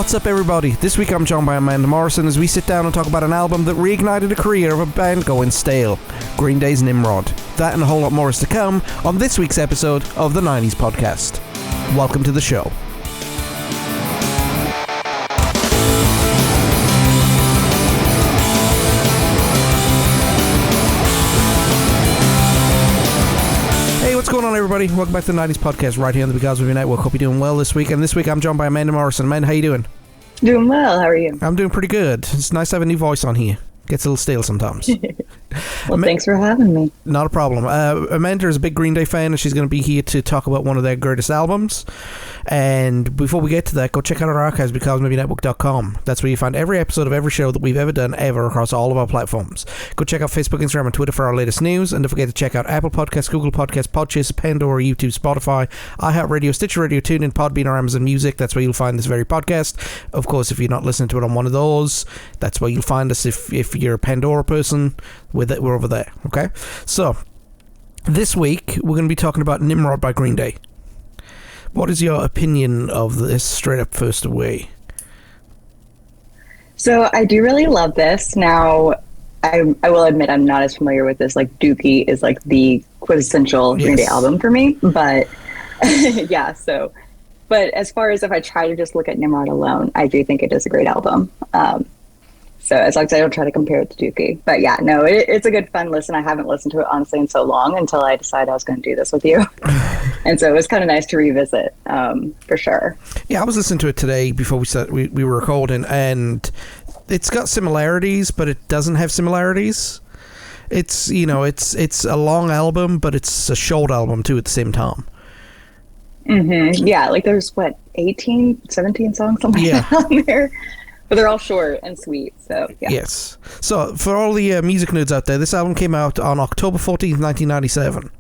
What's up, everybody? This week I'm joined by Amanda Morrison as we sit down and talk about an album that reignited the career of a band going stale, Green Day's Nimrod. That and a whole lot more is to come on this week's episode of the 90s Podcast. Welcome to the show. What's going on, everybody? Welcome back to the 90s Podcast right here on the Because of Your Network. Hope you're doing well this week. And this week I'm joined by Amanda Morrison. Amanda, how you doing? Doing well. How are you? I'm doing pretty good. It's nice to have a new voice on here. Gets a little stale sometimes. Well, thanks for having me. Not a problem. Amanda is a big Green Day fan, and she's going to be here to talk about one of their greatest albums. And before we get to that, go check out our archives, becausemaybepodcast.com. That's where you find every episode of every show that we've ever done, ever, across all of our platforms. Go check out Facebook, Instagram, and Twitter for our latest news. And don't forget to check out Apple Podcasts, Google Podcasts, Podchaser, Pandora, YouTube, Spotify, iHeartRadio, Stitcher Radio, TuneIn, Podbean, or Amazon Music. That's where you'll find this very podcast. Of course, if you're not listening to it on one of those, that's where you'll find us if you're a Pandora person. We're over there, okay? So, this week, we're going to be talking about Nimrod by Green Day. What is your opinion of this straight up first away? So, I do really love this. Now, I will admit I'm not as familiar with this. Like, Dookie is like the quintessential Green Day album for me. But, yeah, so. But as far as if I try to just look at Nimrod alone, I do think it is a great album. So as long as I don't try to compare it to Dookie. But yeah, no, it's a good fun listen. I haven't listened to it honestly in so long until I decided I was going to do this with you. And so it was kind of nice to revisit, for sure. Yeah, I was listening to it today before we were recording, and it's got similarities, but it doesn't have similarities. It's, you know, it's a long album, but it's a short album too at the same time. Mm-hmm. Yeah, like there's 18, 17 songs, something like that on there. But they're all short and sweet, so yeah. Yes. So, for all the music nerds out there, this album came out on October 14th, 1997.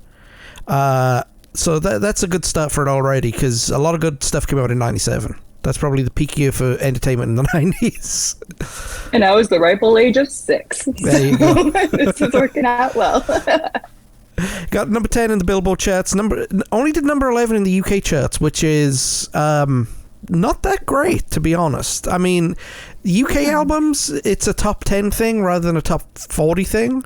So that's a good start for it already, because a lot of good stuff came out in 97. That's probably the peak year for entertainment in the 90s. And I was the ripe old age of 6. There you go. This is working out well. Got number 10 in the Billboard charts. Only did number 11 in the UK charts, which is... not that great, to be honest. I mean, UK albums, it's a top 10 thing rather than a top 40 thing.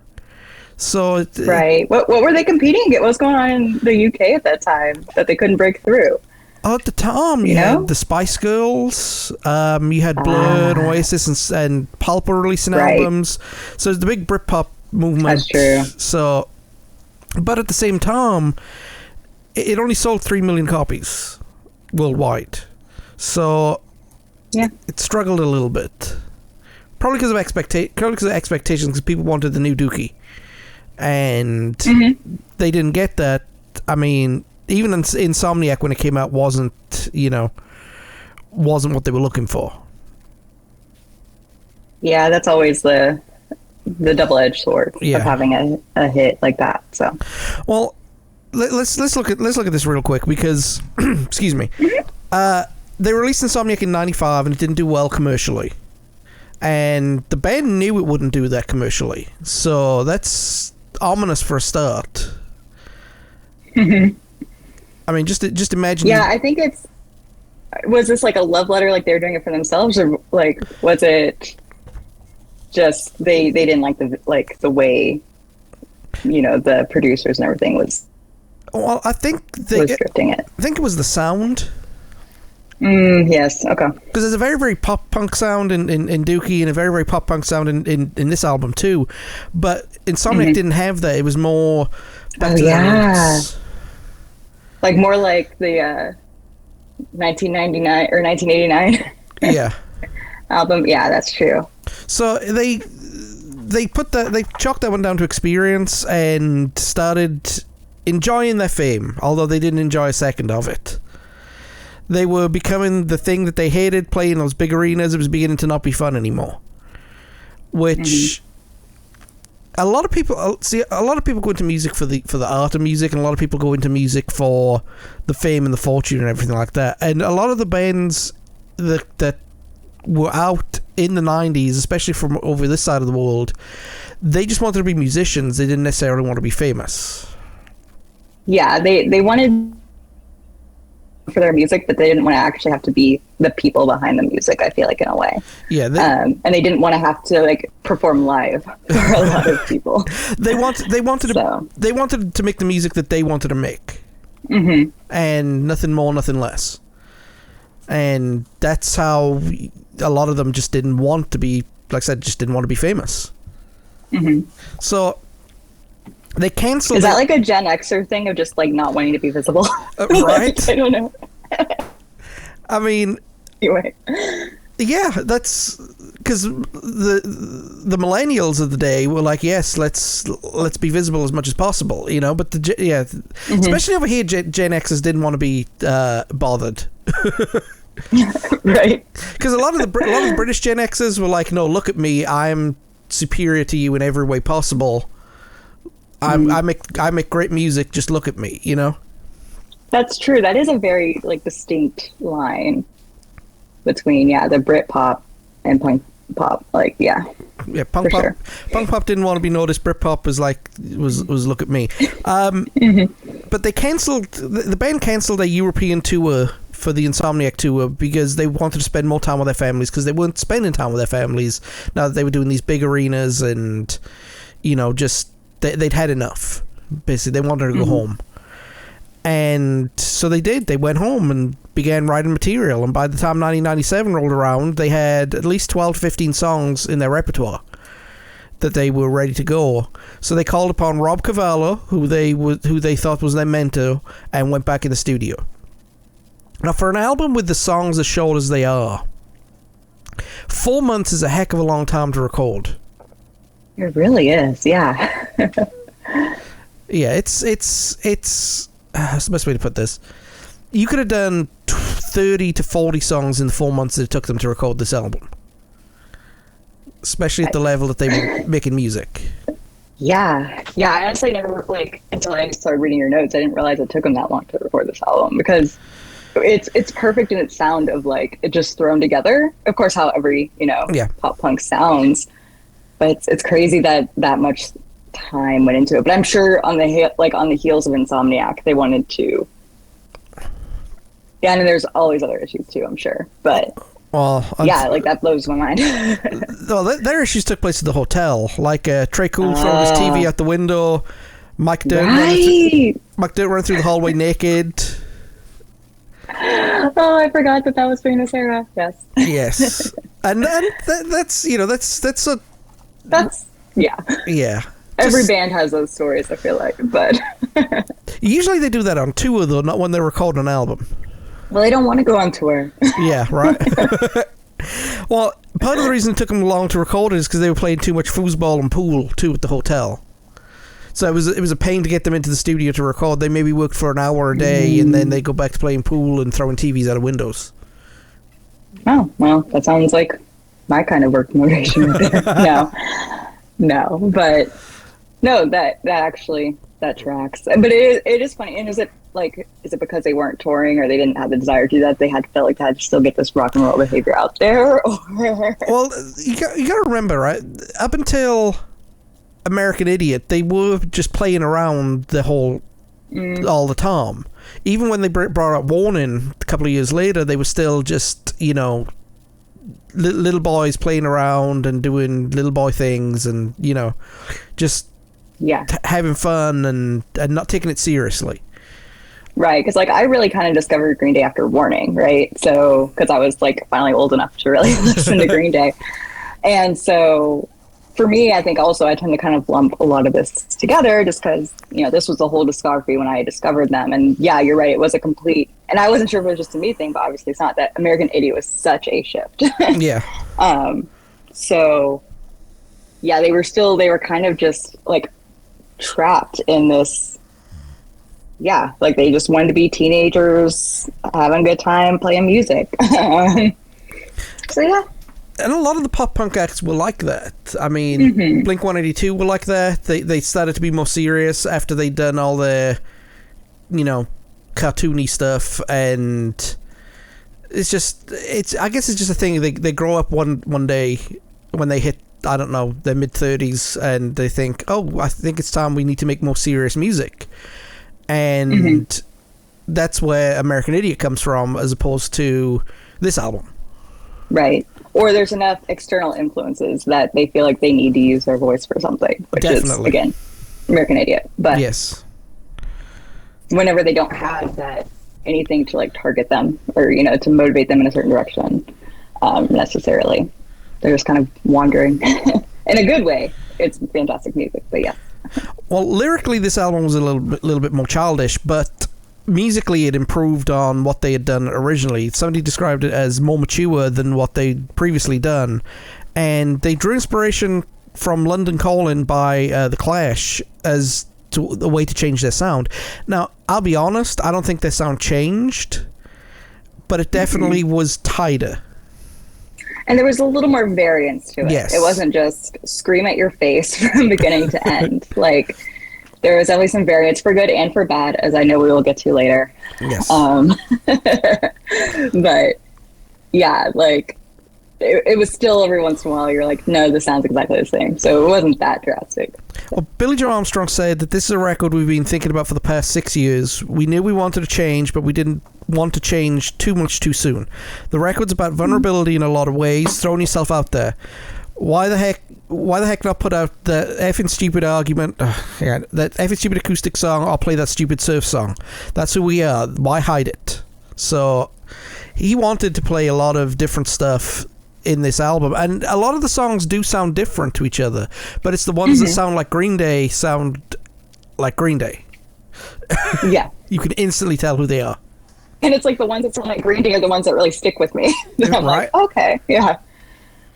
So right. What were they competing against? What was going on in the UK at that time that they couldn't break through? At the time, you had the Spice Girls, you had Blur and Oasis and Pulp were releasing albums. So it's the big Britpop movement. That's true. So, but at the same time, it only sold 3 million copies worldwide. So, it struggled a little bit. Probably because of expectations, because people wanted the new Dookie. And they didn't get that. I mean, even Insomniac, when it came out, wasn't what they were looking for. Yeah, that's always the double-edged sword of having a hit like that. So, well, let's look at this real quick, because, excuse me, they released Insomniac in 95 and it didn't do well commercially. And the band knew it wouldn't do that commercially. So that's ominous for a start. I mean, just imagine... Yeah, I think was this like a love letter, like they were doing it for themselves? Or like, was it just they didn't like the way, the producers and everything was... Well, I think was scripting it. I think it was the sound... Yes, okay. Because there's a very, very pop-punk sound in Dookie and a very, very pop-punk sound in this album too. But Insomniac didn't have that. It was more... Like more like the 1999 or 1989 album. Yeah, that's true. So they chalked that one down to experience and started enjoying their fame, although they didn't enjoy a second of it. They were becoming the thing that they hated, playing those big arenas. It was beginning to not be fun anymore. Which a lot of people go into music for the art of music, and a lot of people go into music for the fame and the fortune and everything like that. And a lot of the bands that were out in the 90s, especially from over this side of the world, they just wanted to be musicians. They didn't necessarily want to be famous. Yeah, they wanted for their music, but they didn't want to actually have to be the people behind the music, I feel like, in a way. Yeah. And they didn't want to have to like perform live for a lot of people. They wanted to make the music that they wanted to make. Mm-hmm. And nothing more, nothing less. And that's how a lot of them just didn't want to be, like I said, just didn't want to be famous. Mm-hmm. So they canceled. Is that like a Gen Xer thing of just like not wanting to be visible? Right? Like, I don't know. I mean, anyway. Yeah, that's because the millennials of the day were like, yes, let's be visible as much as possible, you know. But especially over here, Gen Xers didn't want to be bothered. Right. Because a lot of the British Gen Xers were like, no, look at me, I'm superior to you in every way possible. I make great music, just look at me, you know. That's true. That is a very like distinct line between the Brit pop and punk pop. Like punk pop. Sure. Punk pop didn't want to be noticed. Brit pop was look at me. But they cancelled the band cancelled a European tour for the Insomniac tour because they wanted to spend more time with their families, because they weren't spending time with their families now that they were doing these big arenas, and you know, just they'd had enough. Basically, they wanted to go home. And so they did. They went home and began writing material. And by the time 1997 rolled around, they had at least 12 to 15 songs in their repertoire that they were ready to go. So they called upon Rob Cavallo, who they thought was their mentor, and went back in the studio. Now, for an album with the songs as short as they are, 4 months is a heck of a long time to record. It really is, yeah. Yeah, it's that's the best way to put this. You could have done 30 to 40 songs in the 4 months that it took them to record this album. Especially at the level that they were making music. Yeah. Yeah, I honestly never, until I started reading your notes, I didn't realize it took them that long to record this album, because it's perfect in its sound of, it just thrown together. Of course, how every, pop punk sounds. But it's crazy that much time went into it. But I'm sure on the heels of Insomniac, they wanted to. Yeah, and there's all these other issues too, I'm sure. But that blows my mind. Well, their issues took place at the hotel. Trey Cool throwing his TV out the window, Mike Dirt running through the hallway naked. Oh, I forgot that was famous era. Yes. Yes, and that's yeah. Every band has those stories, I feel like, but usually they do that on tour, though, not when they're recording an album. Well, they don't want to go on tour. Yeah, right. Well, part of the reason it took them long to record it is because they were playing too much foosball and pool too at the hotel. So it was a pain to get them into the studio to record. They maybe worked for an hour a day, and then they go back to playing pool and throwing TVs out of windows. Oh, well, that sounds like my kind of work motivation right there. No, but no, that actually tracks. But it is funny. And is it because they weren't touring, or they didn't have the desire to do that? They felt like they had to still get this rock and roll behavior out there? Or? Well, you got to remember, right? Up until American Idiot, they were just playing around all the time. Even when they brought out Warning a couple of years later, they were still just, little boys playing around and doing little boy things, and just having fun and not taking it seriously. Right, because I really kind of discovered Green Day after Warning, right? So because I was finally old enough to really listen to Green Day, and so for me, I think also I tend to kind of lump a lot of this together, just because this was the whole discography when I discovered them. And yeah, you're right, it was a complete, and I wasn't sure if it was just a me thing, but obviously it's not. That American Idiot was such a shift. Yeah. So yeah, they were kind of just trapped in this. Yeah, they just wanted to be teenagers, having a good time, playing music. So yeah. And a lot of the pop punk acts were like that. I mean, Blink-182 were like that. They started to be more serious after they'd done all the, cartoony stuff, and I guess it's just a thing. They grow up one day when they hit, I don't know, their mid-30s, and they think, oh, I think it's time we need to make more serious music. And that's where American Idiot comes from, as opposed to this album. Right. Or there's enough external influences that they feel like they need to use their voice for something, which is, again, American Idiot. But yes, whenever they don't have that anything to like target them or, you know, to motivate them in a certain direction, necessarily, they're just kind of wandering in a good way. It's fantastic music, but yeah. Well, lyrically, this album was a little bit more childish, but musically it improved on what they had done originally. Somebody described it as more mature than what they'd previously done, and they drew inspiration from London Calling by The Clash as to the way to change their sound. Now, I'll be honest, I don't think their sound changed, but it definitely was tighter. And there was a little more variance to it. Yes. It wasn't just scream at your face from beginning to end. Like, there was at least some variance for good and for bad, as I know we will get to later. Yes. But yeah, like it was still every once in a while you're like, no, this sounds exactly the same. So it wasn't that drastic. Well, Billy Joe Armstrong said that this is a record we've been thinking about for the past 6 years. We knew we wanted to change, but we didn't want to change too much too soon. The record's about vulnerability in a lot of ways, throwing yourself out there. Why the heck not put out the effing stupid argument? That effing stupid acoustic song. I'll play that stupid surf song. That's who we are. Why hide it? So he wanted to play a lot of different stuff in this album, and a lot of the songs do sound different to each other, but it's the ones that sound like Green Day sound like Green Day. Yeah. You can instantly tell who they are. And it's like the ones that sound like Green Day are the ones that really stick with me. I'm Right. like, okay, yeah.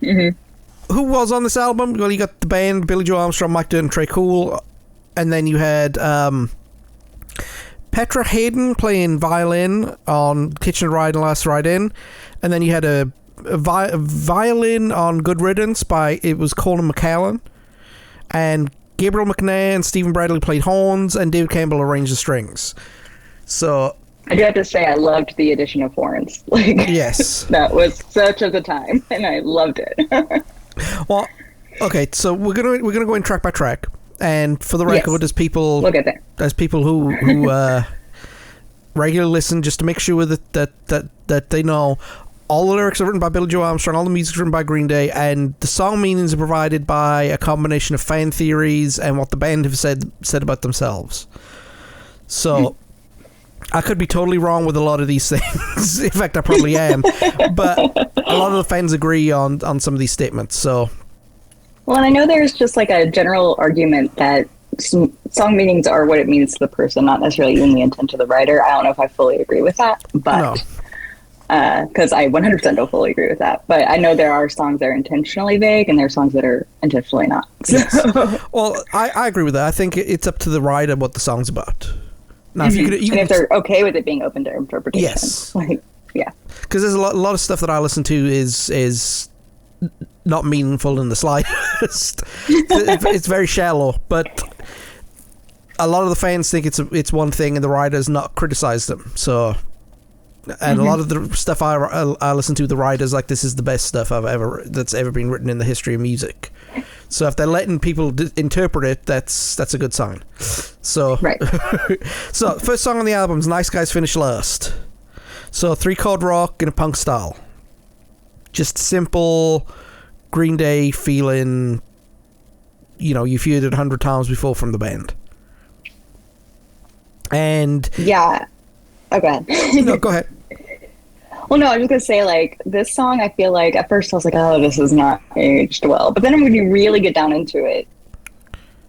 Mm-hmm. Who was on this album? Well, you got the band, Billy Joe Armstrong, Mike Dirnt, and Trey Cool, and then you had Petra Hayden playing violin on Kitchen Ride and Last Ride In, and then you had a violin on Good Riddance by, it was Colin McCallan, and Gabriel McNair and Stephen Bradley played horns, and David Campbell arranged the strings. So I do have to say I loved the addition of horns. Like, yes, that was such of the time, and I loved it. Well, okay, so we're gonna go in track by track, and for the record, Yes. we'll get there. As people who regularly listen, just to make sure that they know, all the lyrics are written by Billy Joe Armstrong, all the music's written by Green Day, and the song meanings are provided by a combination of fan theories and what the band have said about themselves. So I could be totally wrong with a lot of these things. In fact, I probably am. But a lot of the fans agree on some of these statements. So, well, and I know there's just like a general argument that song meanings are what it means to the person, not necessarily even the intent of the writer. I don't know if I fully agree with that, but because I 100% don't fully agree with that. But I know there are songs that are intentionally vague, and there are songs that are intentionally not. So. Yes. Well, I agree with that. I think it's up to the writer what the song's about. Now, if if they're okay with it being open to interpretation, yes, like, yeah, because there's a lot of stuff that I listen to is not meaningful in the slightest. It's very shallow, but a lot of the fans think it's one thing, and the writers not criticize them. So, and a lot of the stuff I listen to, the writers like, this is the best stuff that's ever been written in the history of music. So if they're letting people interpret it, that's a good sign. So right. So first song on the album is Nice Guys Finish Last. So 3-chord rock in a punk style. Just simple Green Day feeling, you've heard it 100 times before from the band. And yeah. Oh, go ahead. No, go ahead. Well, no, I was just going to say, like, this song, I feel like, at first I was like, oh, this is not aged well. But then when you really get down into it,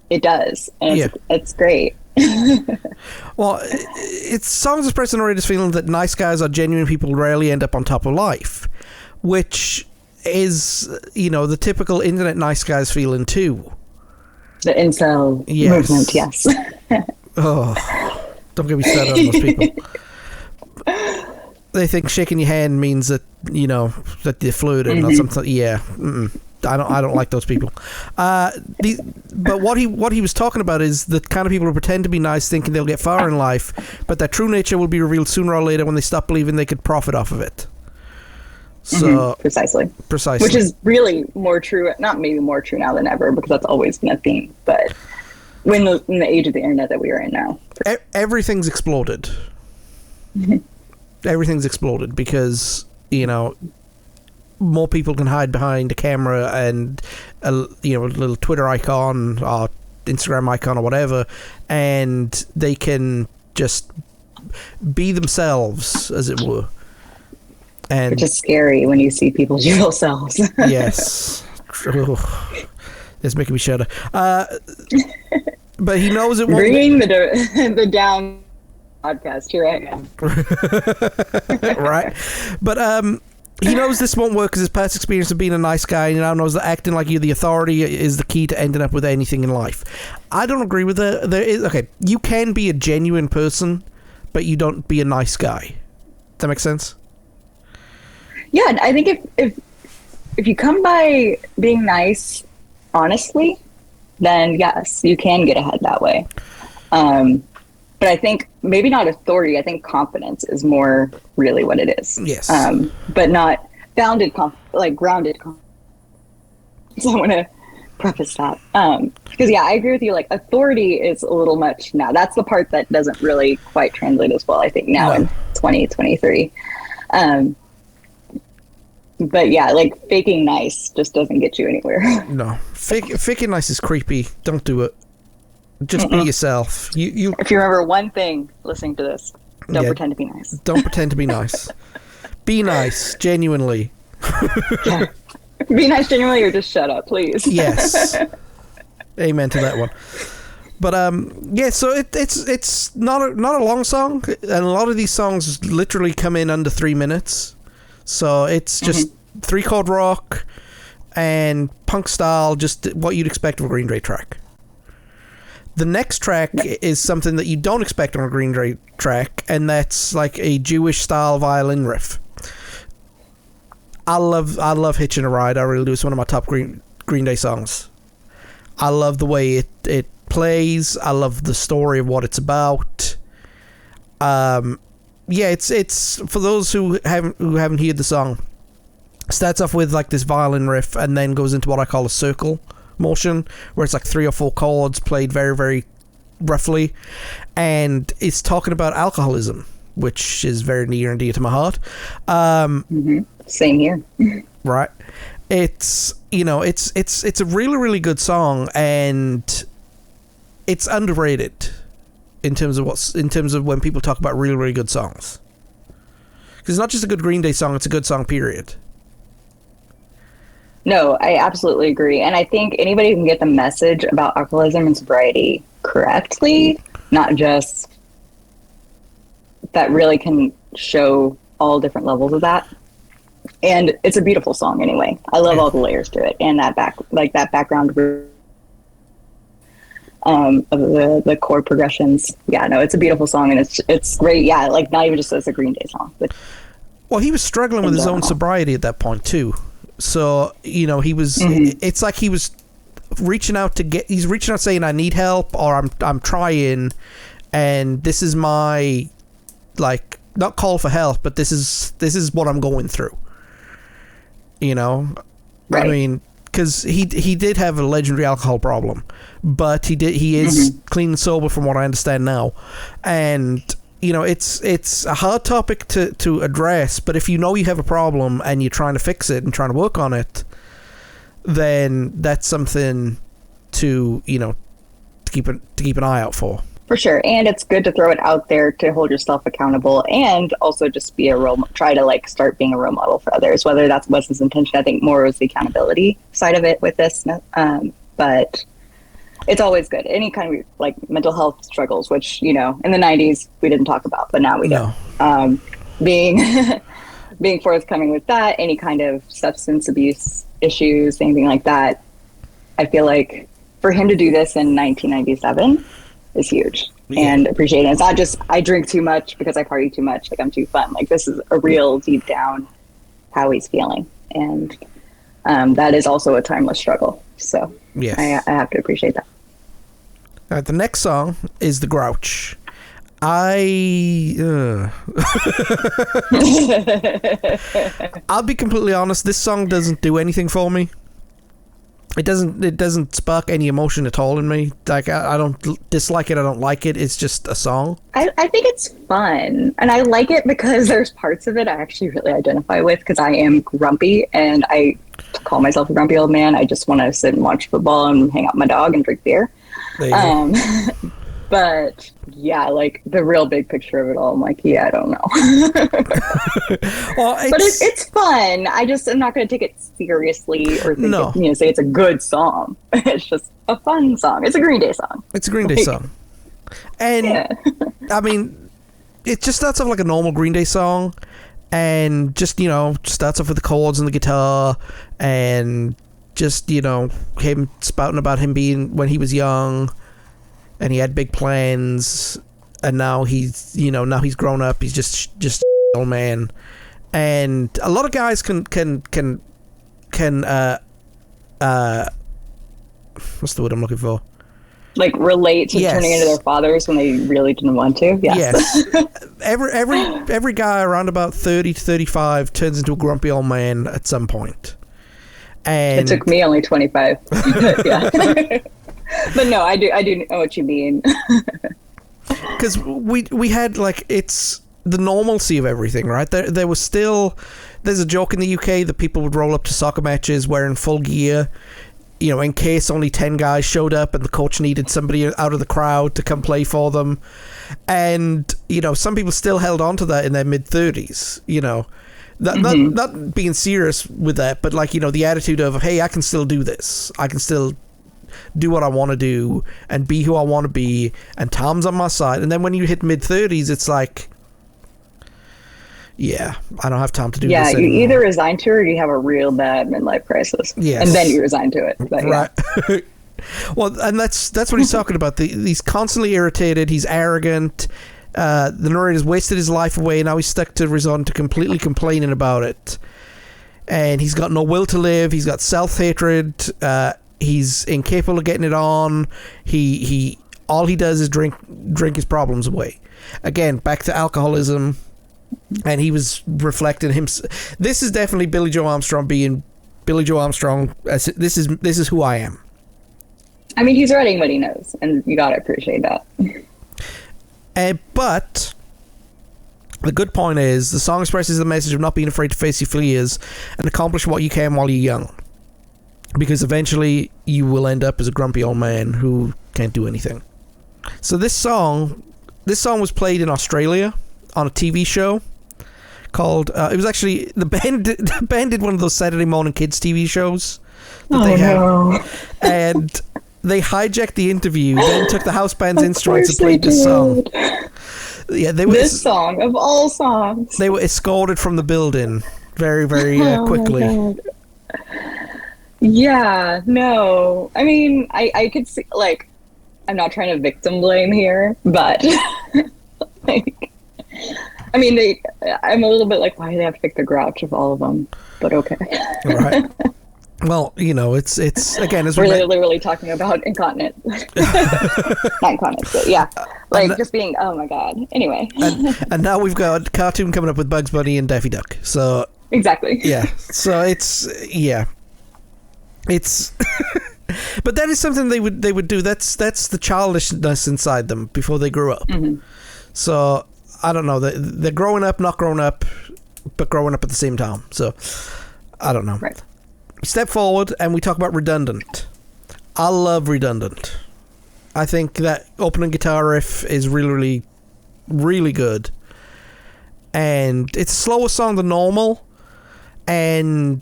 it does. And it's great. Well, it's songs expressing the writer's feeling that nice guys are genuine people who rarely end up on top of life, which is, the typical internet nice guys feeling, too. The incel movement, yes. Oh, don't get me started on those people. They think shaking your hand means that that you're fluid or something. Yeah, I don't like those people. But what he was talking about is the kind of people who pretend to be nice, thinking they'll get far in life, but their true nature will be revealed sooner or later when they stop believing they could profit off of it. So precisely, which is really more true. Not maybe more true now than ever, because that's always been a theme. But in the age of the internet that we are in now, everything's exploded. Everything's exploded because, you know, more people can hide behind a camera and a little Twitter icon or Instagram icon or whatever, and they can just be themselves, as it were. And which is scary when you see people's real selves. Yes. It's making me shudder. But he knows it won't. Bringing the down podcast. Here I am. Right. But he knows this won't work because his past experience of being a nice guy, and he now knows that acting like you're the authority is the key to ending up with anything in life. I don't agree with that. Okay, you can be a genuine person, but you don't be a nice guy. Does that make sense? Yeah, I think if you come by being nice honestly, then yes, you can get ahead that way. But I think maybe not authority. I think confidence is more really what it is. Yes. But not grounded confidence. So I want to preface that. Because I agree with you. Like, authority is a little much now. That's the part that doesn't really quite translate as well, I think, now in 2023. But yeah, like, faking nice just doesn't get you anywhere. No. Faking nice is creepy. Don't do it. Just be yourself. You. If you remember one thing listening to this, don't pretend to be nice. Don't pretend to be nice. Be nice, genuinely. Yeah. Be nice genuinely, or just shut up, please. Yes. Amen to that one. But so it's not a long song, and a lot of these songs literally come in under 3 minutes. So it's just 3-chord rock and punk style, just what you'd expect of a Green Day track. The next track is something that you don't expect on a Green Day track, and that's like a Jewish style violin riff. I love Hitching a Ride. I really do. It's one of my top Green Day songs. I love the way it plays. I love the story of what it's about. It's for those who haven't heard the song. Starts off with like this violin riff and then goes into what I call a circle motion, where it's like 3 or 4 chords played very, very roughly, and it's talking about alcoholism, which is very near and dear to my heart. Same here. Right. It's it's a really, really good song, and it's underrated in terms of when people talk about really, really good songs. Because it's not just a good Green Day song, it's a good song, period. No, I absolutely agree. And I think anybody who can get the message about alcoholism and sobriety correctly, not just that, really can show all different levels of that. And it's a beautiful song anyway. I love all the layers to it, and that background of the chord progressions. Yeah, no, it's a beautiful song, and it's great. Yeah, like, not even just as a Green Day song. But well, he was struggling with his own sobriety at that point too. So, he was. It's like he was reaching out he's reaching out saying, "I need help," or "I'm trying," and this is my, like, not call for help, but this is what I'm going through. Right. I mean, because he did have a legendary alcohol problem, but he is clean and sober from what I understand now, and it's a hard topic to address. But if you know you have a problem and you're trying to fix it and trying to work on it, then that's something to keep an eye out for. For sure. And it's good to throw it out there to hold yourself accountable, and also just be try to start being a role model for others, whether that was his intention. I think more was the accountability side of it with this. But it's always good. Any kind of mental health struggles, which, in the 90s we didn't talk about, but now we do. Being forthcoming with that, any kind of substance abuse issues, anything like that. I feel like for him to do this in 1997 is huge, and appreciate it. It's not just I drink too much because I party too much, I'm too fun. This is a real deep down how he's feeling, and that is also a timeless struggle. So I have to appreciate that. The next song is The Grouch. I'll be completely honest, this song doesn't do anything for me. It doesn't spark any emotion at all in me. Like, I don't dislike it, I don't like it. It's just a song. I think it's fun, and I like it because there's parts of it I actually really identify with, because I am grumpy, and I call myself a grumpy old man. I just want to sit and watch football and hang out with my dog and drink beer. But yeah, like the real big picture of it all, I'm like, yeah, I don't know. Well, but it's fun. I'm not going to take it seriously or think say it's a good song. It's just a fun song. It's a Green Day song. It's a Green Day song. And I mean, it just starts off like a normal Green Day song, and just, starts off with the chords and the guitar, and just, him spouting about him being when he was young, and he had big plans, and now he's grown up. He's just old man, and a lot of guys can what's the word I'm looking for? Like relate to turning into their fathers when they really didn't want to. Yes. Every guy around about 30 to 35 turns into a grumpy old man at some point. And it took me only 25. Yeah. But no, I do know what you mean. Because we had, like, it's the normalcy of everything, right? There was still, there's a joke in the UK that people would roll up to soccer matches wearing full gear, in case only 10 guys showed up and the coach needed somebody out of the crowd to come play for them. And, some people still held on to that in their mid-30s, Not being serious with that, but, like, the attitude of, hey, I can still do this. I can still do what I want to do and be who I want to be, and Tom's on my side. And then when you hit mid-30s, it's like, yeah, I don't have time to do this anymore. You either resign to it or you have a real bad midlife crisis. Yes. And then you resign to it. But right. Yeah. Well, and that's what he's talking about. He's constantly irritated. He's arrogant. The narrator's wasted his life away. Now he's stuck to resort to completely complaining about it. And he's got no will to live. He's got self-hatred. He's incapable of getting it on. He all he does is drink his problems away. Again, back to alcoholism. And he was reflecting him. This is definitely Billy Joe Armstrong being Billy Joe Armstrong. This is who I am. I mean, he's writing what he knows, and you gotta appreciate that. But the good point is, the song expresses the message of not being afraid to face your fears and accomplish what you can while you're young. Because eventually you will end up as a grumpy old man who can't do anything. So this song was played in Australia on a TV show called, it was actually, the band did one of those Saturday morning kids TV shows that they have. No. And they hijacked the interview, then took the house band's instruments and played this song. Yeah, this song of all songs. They were escorted from the building very, very quickly. Yeah, no. I mean, I could see, like, I'm not trying to victim blame here, but like, I mean, I'm a little bit like, why do they have to pick the grouch of all of them? But okay. Right. Well, it's again, as we're literally talking about incontinent. Not incontinent, but yeah. Like, just being, oh my God. Anyway. And now we've got cartoon coming up with Bugs Bunny and Daffy Duck. So exactly. Yeah. So it's but that is something they would do. That's the childishness inside them before they grew up. Mm-hmm. So I don't know. They're growing up, not growing up, but growing up at the same time. So I don't know. Right. Step forward and we talk about Redundant. I love Redundant. I think that opening guitar riff is really, really, really good. And it's a slower song than normal. And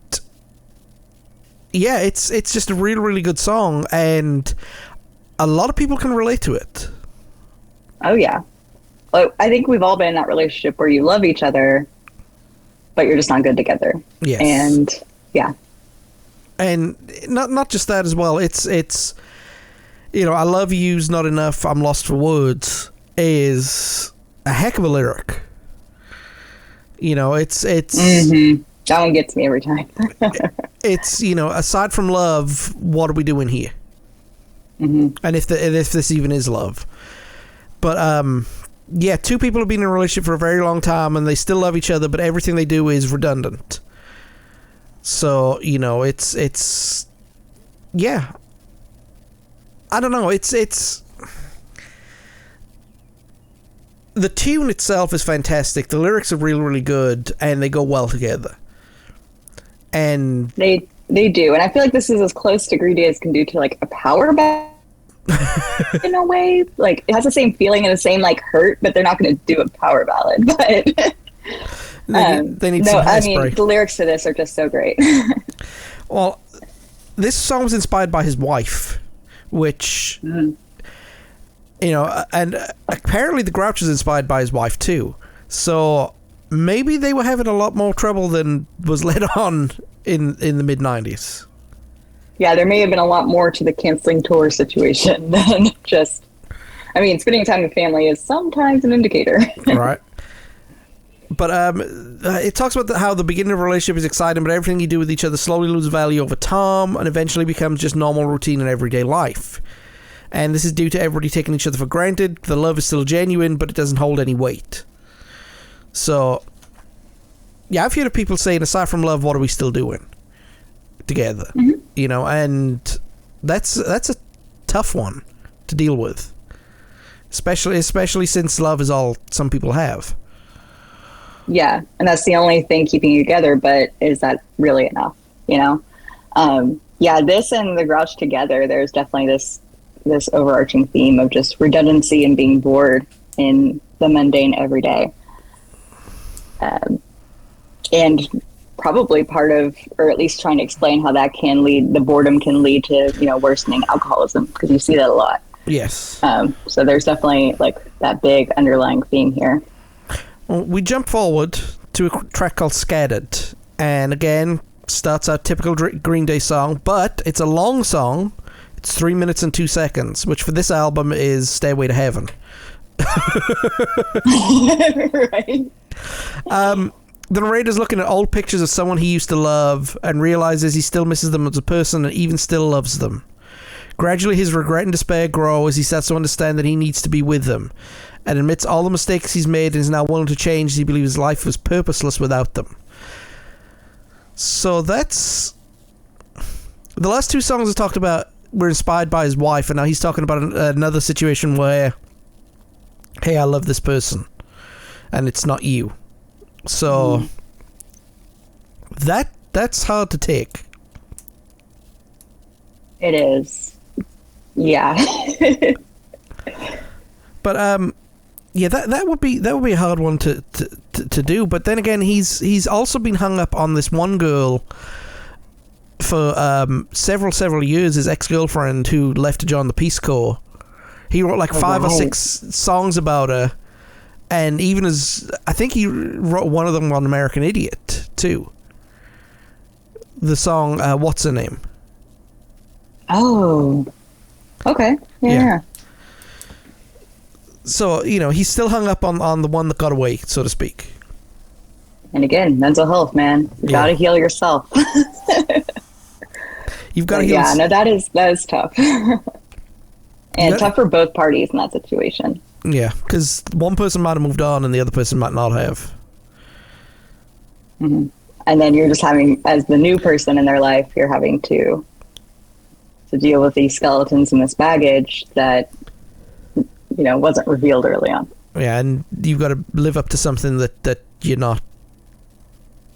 yeah, it's just a really, really good song. And a lot of people can relate to it. Oh, yeah. Well, I think we've all been in that relationship where you love each other, but you're just not good together. Yes. And yeah. And not just that as well. It's I love you's not enough, I'm lost for words is a heck of a lyric. It's mm-hmm. That one gets me every time. It's, aside from love, what are we doing here? Mm-hmm. And if this even is love. But yeah, two people have been in a relationship for a very long time and they still love each other, but everything they do is redundant. So, it's yeah, I don't know. It's the tune itself is fantastic. The lyrics are really, really good, and they go well together. And they do, and I feel like this is as close to Green Day as can do to like a power ballad in a way. Like it has the same feeling and the same like hurt, but they're not going to do a power ballad. But they need some hairspray. I mean, the lyrics to this are just so great. Well, this song was inspired by his wife, which, you know, and apparently the Grouch is inspired by his wife too. So maybe they were having a lot more trouble than was let on in the mid-90s. Yeah, there may have been a lot more to the canceling tour situation than just... I mean, spending time with family is sometimes an indicator. Right. But it talks about how the beginning of a relationship is exciting, but everything you do with each other slowly loses value over time and eventually becomes just normal routine in everyday life. And this is due to everybody taking each other for granted. The love is still genuine, but it doesn't hold any weight. So, yeah, I've heard of people saying, aside from love, what are we still doing together? Mm-hmm. You know, and that's a tough one to deal with. Especially since love is all some people have. Yeah, and that's the only thing keeping you together, but is that really enough, you know? Yeah, this and the Grouch together, there's definitely this overarching theme of just redundancy and being bored in the mundane everyday. And probably part of, or at least trying to explain how that the boredom can lead to, you know, worsening alcoholism, because you see that a lot. Yes. So there's definitely like that big underlying theme here. Well, we jump forward to a track called Scattered, and again, starts out typical Green Day song, but it's a long song. It's 3 minutes and 2 seconds, which for this album is Stairway to Heaven. Right. The narrator's looking at old pictures of someone he used to love and realizes he still misses them as a person and even still loves them. Gradually, his regret and despair grow as he starts to understand that he needs to be with them, and admits all the mistakes he's made and is now willing to change as he believes his life was purposeless without them. So that's... The last two songs I talked about were inspired by his wife, and now he's talking about another situation where, hey, I love this person, and it's not you. So that's hard to take. It is. Yeah. But yeah, that would be a hard one to do. But then again, he's also been hung up on this one girl for several years. His ex-girlfriend who left to join the Peace Corps. He wrote like 5 or 6 songs about her, and even I think he wrote one of them on American Idiot too. The song "What's Her Name." Oh, okay, yeah. So, you know, he's still hung up on the one that got away, so to speak. And again, mental health, man. You gotta heal yourself. You've got to heal. Yeah, no, that is tough. And tough for both parties in that situation. Yeah, because one person might have moved on and the other person might not have. Mm-hmm. And then you're just having, as the new person in their life, you're having to deal with these skeletons and this baggage that, you know, wasn't revealed early on. Yeah, and you've got to live up to something that you're not.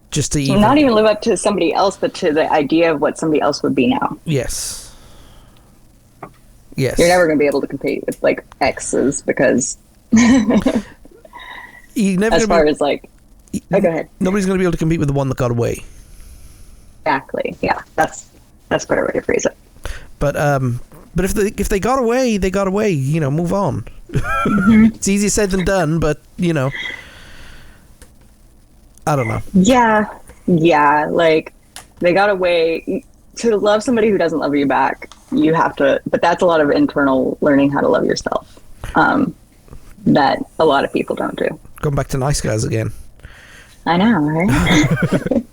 Just to even... Not even live up to somebody else, but to the idea of what somebody else would be now. Yes. Yes. You're never going to be able to compete with, like, exes because... you never as far as, like... Oh, go ahead. Nobody's going to be able to compete with the one that got away. Exactly. Yeah, that's a better way to phrase it. But if they got away, they got away. You know, move on. Mm-hmm. It's easier said than done, but you know, I don't know. Yeah. Like they got away. To love somebody who doesn't love you back, you have to. But that's a lot of internal learning how to love yourself. That a lot of people don't do. Going back to Nice Guys again. I know, right?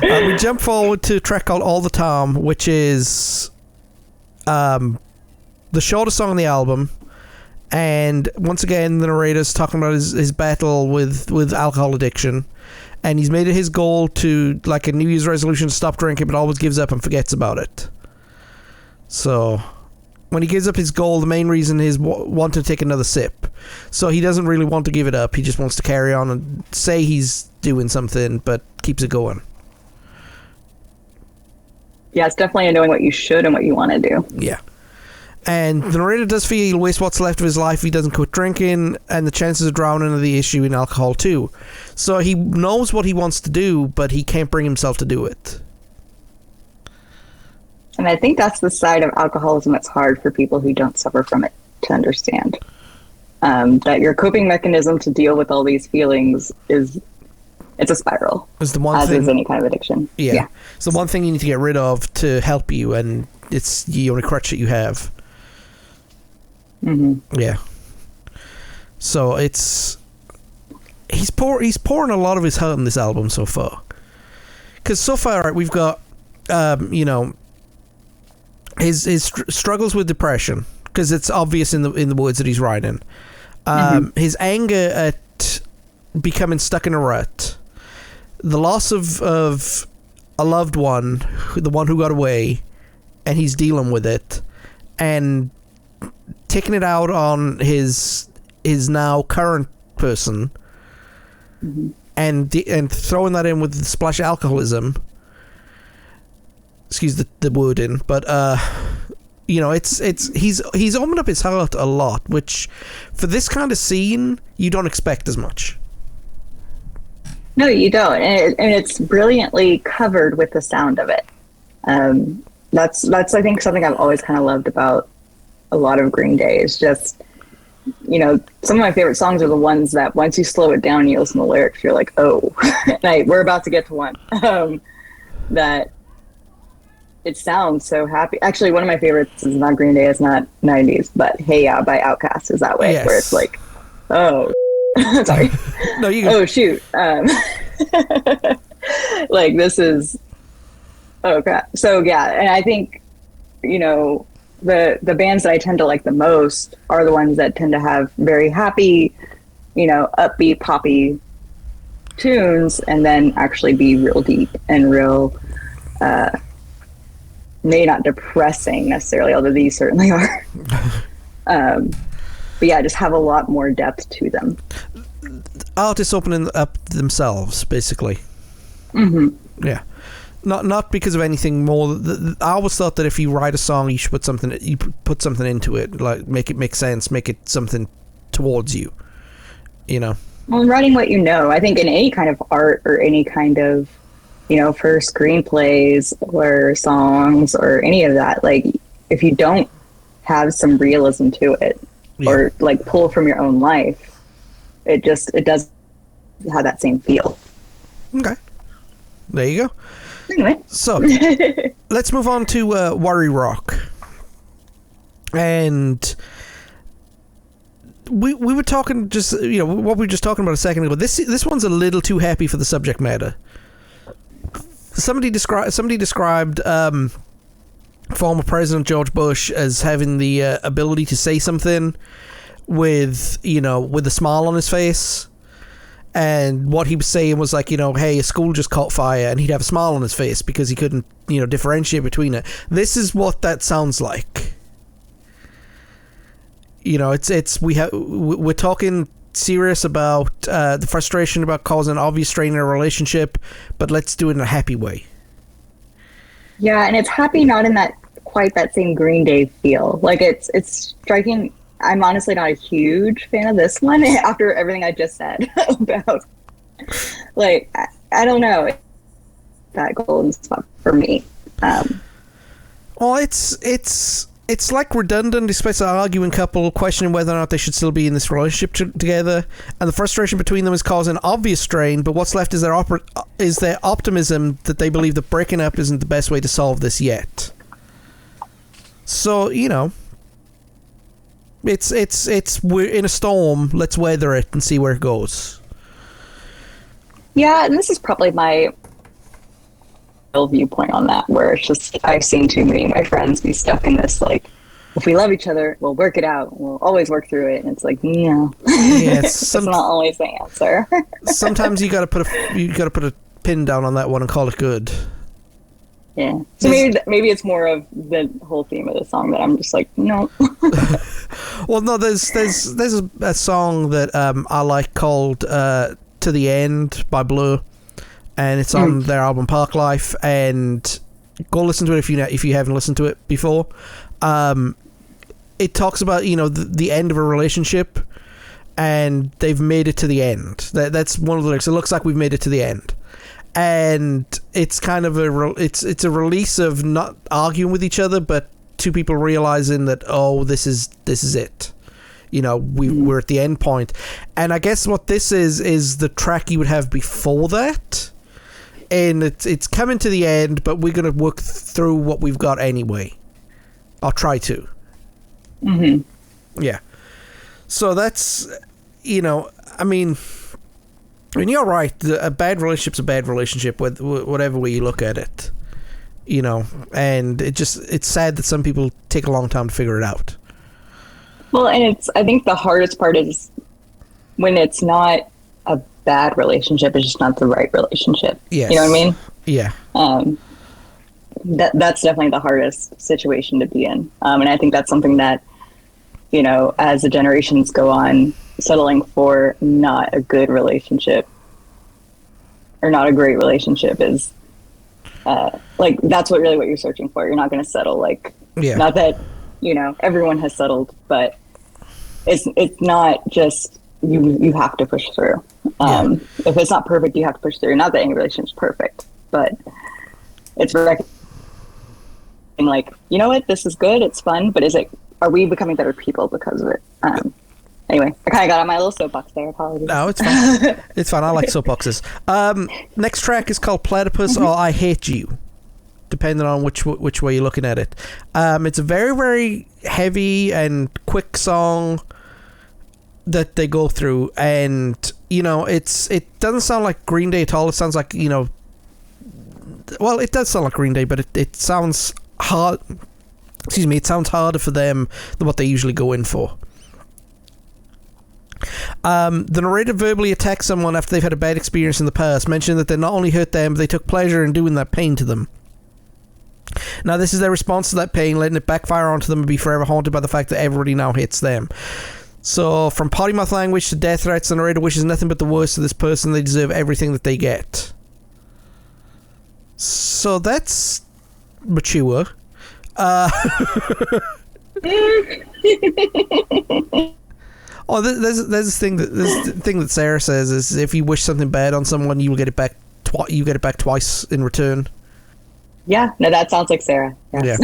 We jump forward to a track called All the Time, which is the shortest song on the album, and once again the narrator's talking about his battle with alcohol addiction, and he's made it his goal to, like a New Year's resolution, to stop drinking, but always gives up and forgets about it. So when he gives up his goal, the main reason is want to take another sip. So he doesn't really want to give it up. He just wants to carry on and say he's doing something, but keeps it going. Yeah, it's definitely knowing what you should and what you want to do. Yeah. And the narrator does feel he'll waste what's left of his life if he doesn't quit drinking, and the chances of drowning are the issue in alcohol too. So he knows what he wants to do, but he can't bring himself to do it. And I think that's the side of alcoholism that's hard for people who don't suffer from it to understand. That your coping mechanism to deal with all these feelings it's a spiral. It's the one as thing, is any kind of addiction. Yeah. It's the one thing you need to get rid of to help you, and it's the only crutch that you have. Mm-hmm. Yeah. So he's pouring a lot of his heart in this album so far. Because so far, right, we've got, his struggles with depression, because it's obvious in the words that he's writing. His anger at becoming stuck in a rut, the loss of a loved one, the one who got away, and he's dealing with it, and taking it out on his now current person, and throwing that in with the splash of alcoholism. Excuse the wording, but he's opened up his heart a lot, which for this kind of scene you don't expect as much. No, you don't, and it's brilliantly covered with the sound of it. That's I think something I've always kind of loved about a lot of Green Day is just, some of my favorite songs are the ones that once you slow it down and you listen to the lyrics, you're like, oh, we're about to get to one. That it sounds so happy. Actually, one of my favorites is not Green Day, it's not 90s, but Hey Ya by Outkast is that way, yes. Where it's like, oh, sorry. No, you Oh, shoot. Like, this is, oh, crap. So, yeah, and I think, the bands that I tend to like the most are the ones that tend to have very happy, upbeat, poppy tunes, and then actually be real deep and real, maybe not depressing necessarily, although these certainly are. But yeah, just have a lot more depth to them. Artists opening up themselves, basically. Mm-hmm. Yeah. Not because of anything more. I always thought that if you write a song, you should put something into it, like make it make sense, make it something towards you. Well, writing what you know. I think in any kind of art or any kind of, for screenplays or songs or any of that, like if you don't have some realism to it, or like pull from your own life, it does have that same feel. Okay, there you go. Anyway, so let's move on to Worry Rock. And we were talking just, what we were just talking about a second ago. This one's a little too happy for the subject matter. Somebody described former President George Bush as having the ability to say something with a smile on his face. And what he was saying was like, hey, a school just caught fire, and he'd have a smile on his face because he couldn't, differentiate between it. This is what that sounds like. We're talking serious about the frustration about causing obvious strain in a relationship, but let's do it in a happy way. Yeah, and it's happy not in that quite that same Green Day feel. Like it's striking. I'm honestly not a huge fan of this one after everything I just said about, like, I don't know, that golden spot for me. Well, it's like redundant, especially an arguing couple questioning whether or not they should still be in this relationship together, and the frustration between them is causing obvious strain, but what's left is their optimism that they believe that breaking up isn't the best way to solve this yet. So, we're in a storm, let's weather it and see where it goes. Yeah, and this is probably my viewpoint on that, where it's just, I've seen too many of my friends be stuck in this, like, if we love each other, we'll work it out, we'll always work through it, and it's like, it's not always the answer. Sometimes you gotta put a pin down on that one and call it good. Yeah. So maybe it's more of the whole theme of the song that I'm just like, no. Well, no, there's a song that I like called "To the End" by Blur, and it's on their album Park Life. And go listen to it if you haven't listened to it before. It talks about the end of a relationship, and they've made it to the end. That's one of the lyrics. It looks like we've made it to the end. And it's kind of it's a release of not arguing with each other, but two people realizing that, oh, this is it. We're at the end point. And I guess what this is the track you would have before that. And it's coming to the end, but we're going to work through what we've got anyway. I'll try to. Yeah. So that's, I mean, you're right. A bad relationship's a bad relationship, with whatever way you look at it. And it's sad that some people take a long time to figure it out. Well, and I think the hardest part is when it's not a bad relationship, it's just not the right relationship. Yes. You know what I mean? Yeah. That's definitely the hardest situation to be in. And I think that's something that, as the generations go on, settling for not a good relationship or not a great relationship is that's what you're searching for. You're not going to settle. Not that everyone has settled, but it's not just you have to push through. If it's not perfect, you have to push through. Not that any relationship's perfect, but it's recognizing you know what, this is good, it's fun, but are we becoming better people because of it? Anyway, I kind of got on my little soapbox there. Apologies. No, it's fine. It's fine. I like soapboxes. Next track is called Platypus or I Hate You, depending on which way you're looking at it. It's a very, very heavy and quick song that they go through, and it doesn't sound like Green Day at all. It sounds like well, it does sound like Green Day, but it sounds hard. Excuse me. It sounds harder for them than what they usually go in for. The narrator verbally attacks someone after they've had a bad experience in the past, mentioning that they not only hurt them, but they took pleasure in doing that pain to them. Now, this is their response to that pain, letting it backfire onto them and be forever haunted by the fact that everybody now hates them. So, from potty mouth language to death threats, the narrator wishes nothing but the worst to this person. They deserve everything that they get. So, that's mature. Oh, there's this thing that Sarah says is if you wish something bad on someone, you will get it back. You get it back twice in return. Yeah, no, that sounds like Sarah. Yes.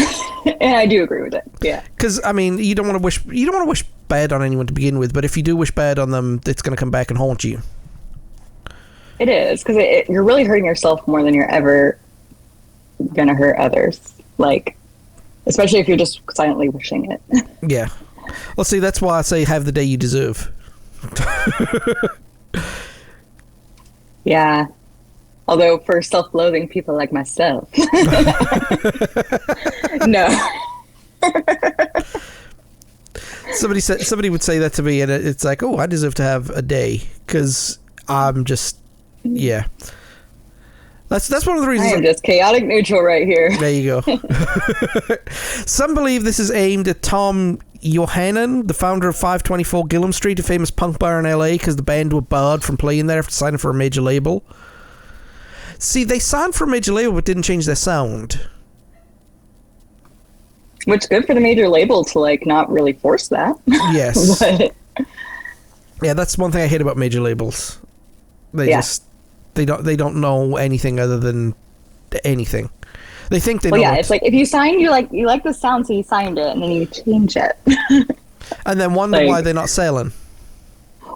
Yeah, and I do agree with it. Yeah, because I mean, you don't want to wish bad on anyone to begin with, but if you do wish bad on them, it's going to come back and haunt you. It is, because you're really hurting yourself more than you're ever going to hurt others. Especially if you're just silently wishing it. Yeah. Well, see, that's why I say have the day you deserve. Yeah. Although for self-loathing people like myself. No. Somebody would say that to me, and it's like, oh, I deserve to have a day because I'm just, yeah. That's one of the reasons. I am just chaotic neutral right here. There you go. Some believe this is aimed at Tom Yohannan, the founder of 524 Gillum Street, a famous punk bar in LA, because the band were barred from playing there after signing for a major label. See, they signed for a major label but didn't change their sound. Which good for the major label to not really force that. Yes. But yeah, that's one thing I hate about major labels. They don't know anything other than anything. They think they know. Yeah, it's like if you sign, you like the sound, so you signed it, and then you change it. And then wonder why they're not selling.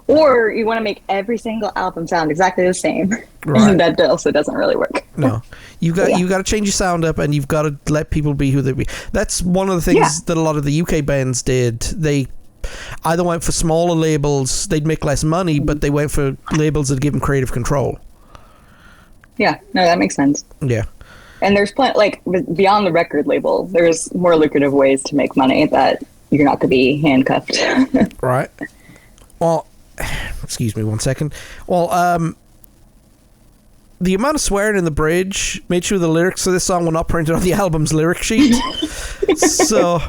Or you want to make every single album sound exactly the same. Right. And that also doesn't really work. No. You got to change your sound up, and you've got to let people be who they be. That's one of the things that a lot of the UK bands did. They either went for smaller labels, they'd make less money, but they went for labels that give them creative control. Yeah, no, that makes sense. Yeah. And there's plenty, beyond the record label, there's more lucrative ways to make money that you're not going to be handcuffed. Right. Well, excuse me one second. Well, the amount of swearing in the bridge made sure the lyrics for this song were not printed on the album's lyric sheet. So,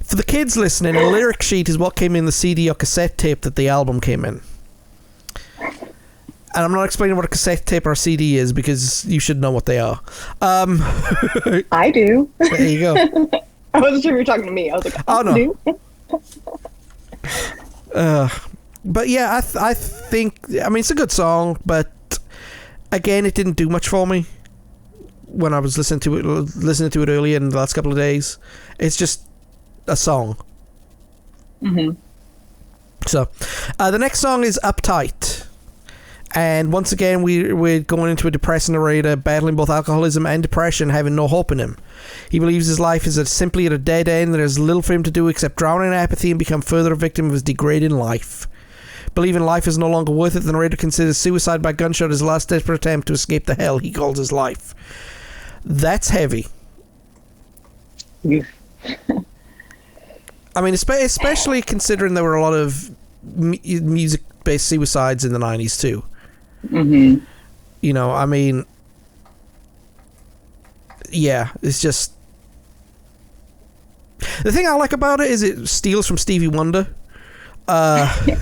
for the kids listening, a lyric sheet is what came in the CD or cassette tape that the album came in. And I'm not explaining what a cassette tape or a CD is because you should know what they are. I do. There you go. I wasn't sure you were talking to me. I was like, oh no. Do. But yeah, I think, I mean, it's a good song, but again, it didn't do much for me when I was listening to it earlier in the last couple of days. It's just a song. Mm-hmm. So, the next song is Uptight. And once again, we're going into a depressing narrator, battling both alcoholism and depression, having no hope in him. He believes his life is simply at a dead end. There's little for him to do except drown in apathy and become further a victim of his degrading life. Believing life is no longer worth it, the narrator considers suicide by gunshot his last desperate attempt to escape the hell he calls his life. That's heavy. Yeah. I mean, especially considering there were a lot of music-based suicides in the 90s too. Mm-hmm. You know, I mean, yeah, it's just... The thing I like about it is it steals from Stevie Wonder. I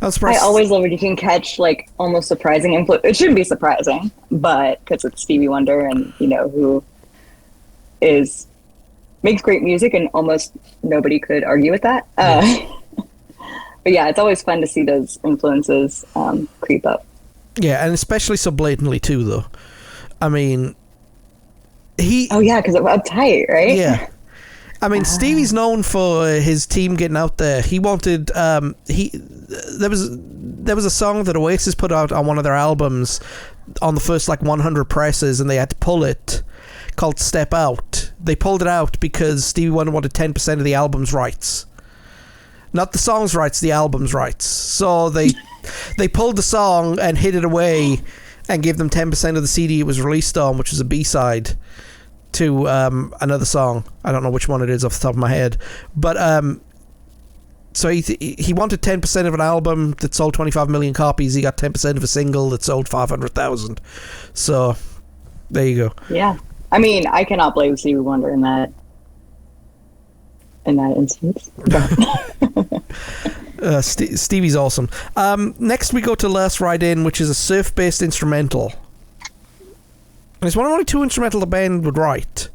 always love when you can catch like almost surprising influence. It shouldn't be surprising, but because it's Stevie Wonder and you know who makes great music and almost nobody could argue with that. But yeah, it's always fun to see those influences creep up. Yeah, and especially so blatantly too, though. I mean, oh yeah, because I'm uptight, right? Yeah. I mean, Stevie's known for his team getting out there. He wanted there was a song that Oasis put out on one of their albums on the first like 100 presses, and they had to pull it, called Step Out. They pulled it out because Stevie Wonder wanted 10% of the album's rights. Not the song's rights, the album's rights. So they pulled the song and hid it away and gave them 10% of the CD it was released on, which was a B-side to another song. I don't know which one it is off the top of my head. But so he wanted 10% of an album that sold 25 million copies. He got 10% of a single that sold 500,000. So there you go. Yeah. I mean, I cannot blame Stevie Wonder in that instance. Stevie's awesome. Next we go to Last Ride In, which is a surf-based instrumental. And it's one of only two instrumental the band would write.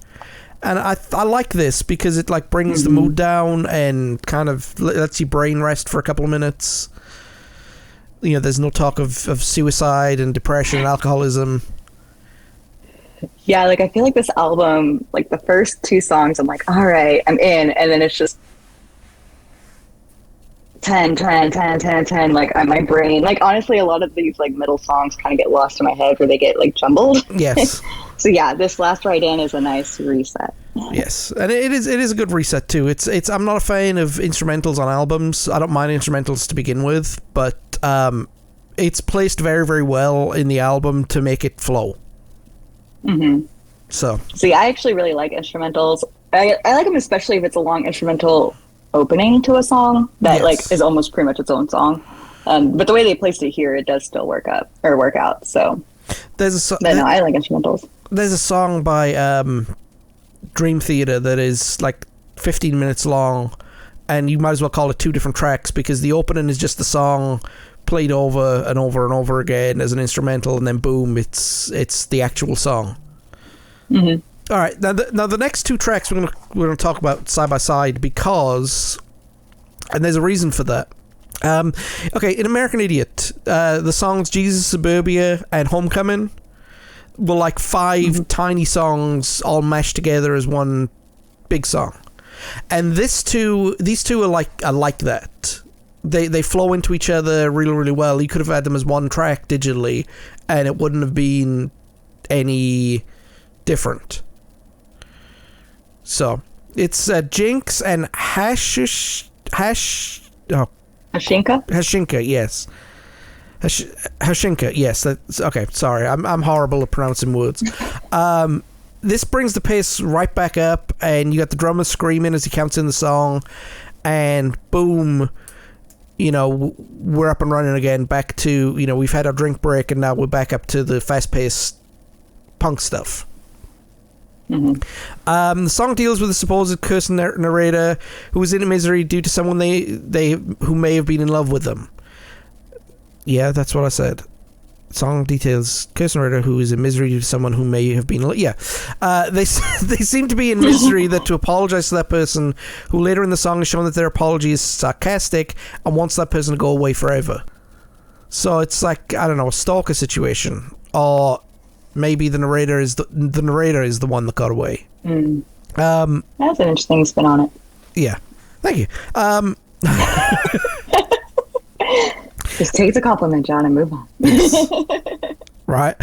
And I like this because it like brings the mood down and kind of lets your brain rest for a couple of minutes. You know, there's no talk of suicide and depression and alcoholism. Yeah, like I feel like this album, like the first two songs, I'm like, all right, I'm in, and then it's just 10, like on my brain. Like honestly, a lot of these like middle songs kind of get lost in my head where they get like jumbled. Yes. So yeah, this Last Ride In is a nice reset. Yes, and it is a good reset too. It's I'm not a fan of instrumentals on albums. I don't mind instrumentals to begin with, but it's placed very, very well in the album to make it flow. Mm-hmm. So see, I actually really like instrumentals. I like them especially if it's a long instrumental opening to a song that like is almost pretty much its own song. But the way they placed it here, it does still work out. So there's I like instrumentals. There's a song by Dream Theater that is like 15 minutes long, and you might as well call it two different tracks because the opening is just the song played over and over and over again as an instrumental, and then boom, it's the actual song. Mm-hmm. All right, now the next two tracks we're gonna talk about side by side because, and there's a reason for that. Okay, in American Idiot, the songs Jesus Suburbia and Homecoming were like five tiny songs all mashed together as one big song, and these two are like that. They flow into each other really, really well. You could have had them as one track digitally, and it wouldn't have been any different. So it's Jinx and Hashinka, yes. Hashinka, yes. That's okay. Sorry, I'm horrible at pronouncing words. This brings the pace right back up, and you got the drummer screaming as he counts in the song, and boom, we're up and running again, back to, we've had our drink break and now we're back up to the fast-paced punk stuff. Mm-hmm. The song deals with a supposed cursed narrator who is in misery due to someone who may have been in love with them. Yeah, that's what I said. Song details cursed narrator who is in misery due to someone who may have been... they seem to be in misery that to apologize to that person, who later in the song is shown that their apology is sarcastic and wants that person to go away forever. So it's like, I don't know, a stalker situation. Or maybe the narrator is the one that got away. Mm. That's an interesting spin on it. Yeah. Thank you. Just take the compliment, John, and move on. Right.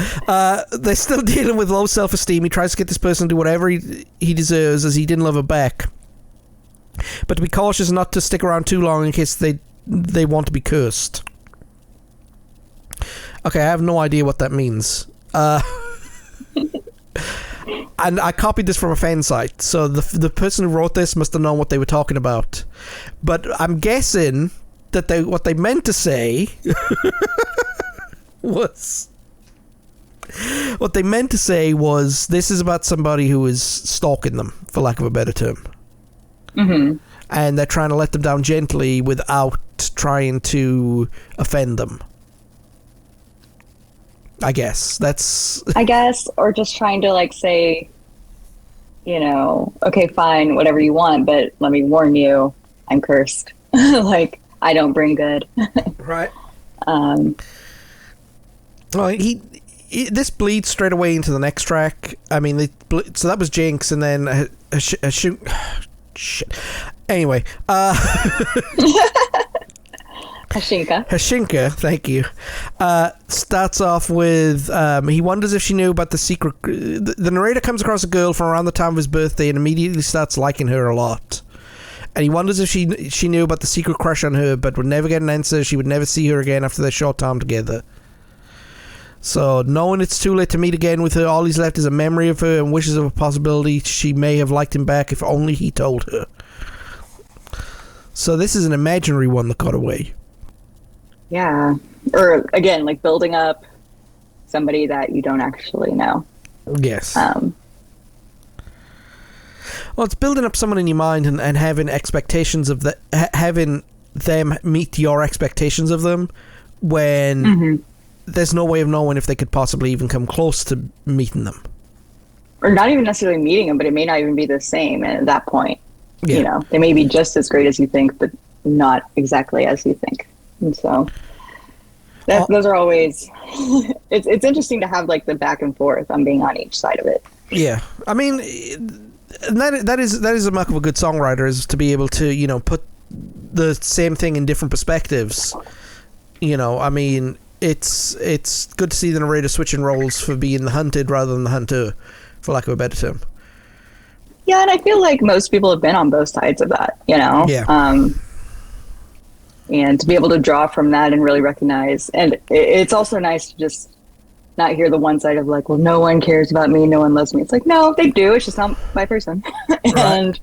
They're still dealing with low self-esteem. He tries to get this person to do whatever he deserves, as he didn't love her back. But to be cautious not to stick around too long in case they want to be cursed. Okay, I have no idea what that means. And I copied this from a fan site, so the person who wrote this must have known what they were talking about. But I'm guessing that what they meant to say was... What they meant to say was, this is about somebody who is stalking them, for lack of a better term. Mm-hmm. And they're trying to let them down gently without trying to offend them. I guess. Or just trying to, say, okay, fine, whatever you want, but let me warn you, I'm cursed. I don't bring good. Right. Well, this bleeds straight away into the next track. I mean, so that was Jinx, and then shit. Anyway, Hashinka, thank you. Starts off with he wonders if she knew about the secret. The narrator comes across a girl from around the time of his birthday and immediately starts liking her a lot. And he wonders if she knew about the secret crush on her, but would never get an answer. She would never see her again after their short time together. So, knowing it's too late to meet again with her, all he's left is a memory of her and wishes of a possibility she may have liked him back if only he told her. So this is an imaginary one that got away. Yeah. Or, again, building up somebody that you don't actually know. Yes. Well, it's building up someone in your mind and having expectations of having them meet your expectations of them when there's no way of knowing if they could possibly even come close to meeting them. Or not even necessarily meeting them, but it may not even be the same at that point. Yeah. They may be just as great as you think, but not exactly as you think. And so those are always... it's interesting to have the back and forth on being on each side of it. Yeah. I mean... That is a mark of a good songwriter, is to be able to put the same thing in different perspectives. I mean, it's good to see the narrator switching roles for being the hunted rather than the hunter, for lack of a better term. Yeah, and I feel like most people have been on both sides of that. Yeah. And to be able to draw from that and really recognize, and it's also nice to just not hear the one side of well, no one cares about me, no one loves me. It's no, they do. It's just not my person. And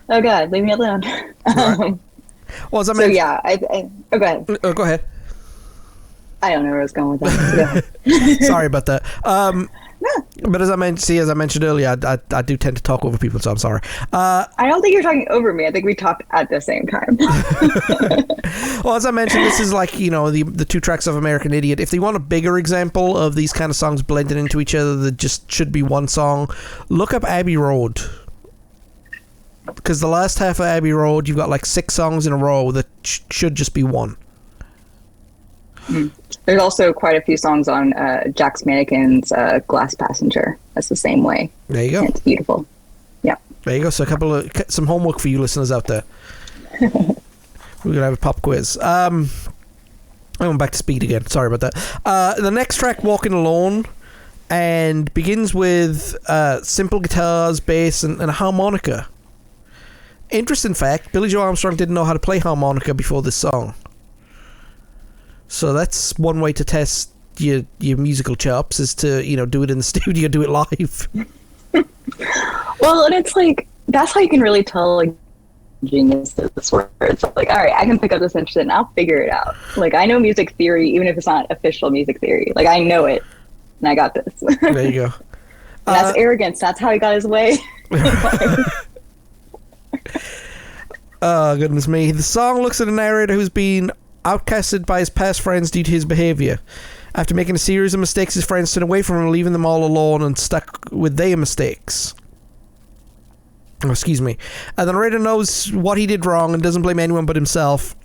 oh God, leave me alone. Right. Well, as I mentioned, go ahead. Go ahead. I don't know where I was going with that. Sorry about that. But as I mentioned earlier, I do tend to talk over people, so I'm sorry. I don't think you're talking over me. I think we talked at the same time. Well, as I mentioned, this is the two tracks of American Idiot. If they want a bigger example of these kind of songs blended into each other that just should be one song, look up Abbey Road. Because the last half of Abbey Road, you've got 6 songs in a row that should just be one. There's also quite a few songs on Jack's Mannequin's Glass Passenger. That's the same way. There you go. And it's beautiful. Yeah. There you go. So some homework for you listeners out there. We're going to have a pop quiz. I went back to speed again. Sorry about that. The next track, Walking Alone, and begins with simple guitars, bass, and a harmonica. Interesting fact, Billie Joe Armstrong didn't know how to play harmonica before this song. So that's one way to test your musical chops, is to do it in the studio, do it live. Well, and it's that's how you can really tell geniuses where it's like, all right, I can pick up this instrument and I'll figure it out. Like, I know music theory, even if it's not official music theory. Like, I know it, and I got this. There you go. And that's arrogance. That's how he got his way. Oh, goodness me. The song looks at a narrator who's been outcasted by his past friends due to his behavior. After making a series of mistakes, his friends turn away from him, leaving them all alone and stuck with their mistakes. Oh, excuse me. The narrator knows what he did wrong and doesn't blame anyone but himself.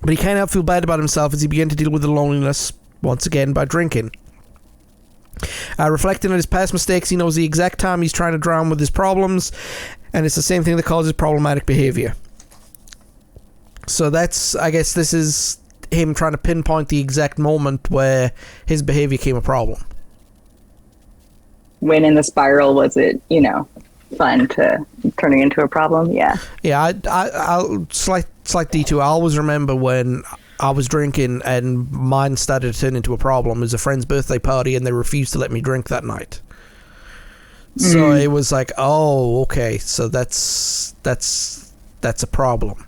But he can't help feel bad about himself as he began to deal with the loneliness, once again, by drinking. Reflecting on his past mistakes, he knows the exact time he's trying to drown with his problems, and it's the same thing that causes problematic behavior. So that's, I guess this is him trying to pinpoint the exact moment where his behavior became a problem. When in the spiral was it, fun to turning into a problem? Yeah. Yeah, I'll slight detour. I always remember when I was drinking and mine started to turn into a problem. It was a friend's birthday party and they refused to let me drink that night. So it was like, oh, okay, so that's a problem.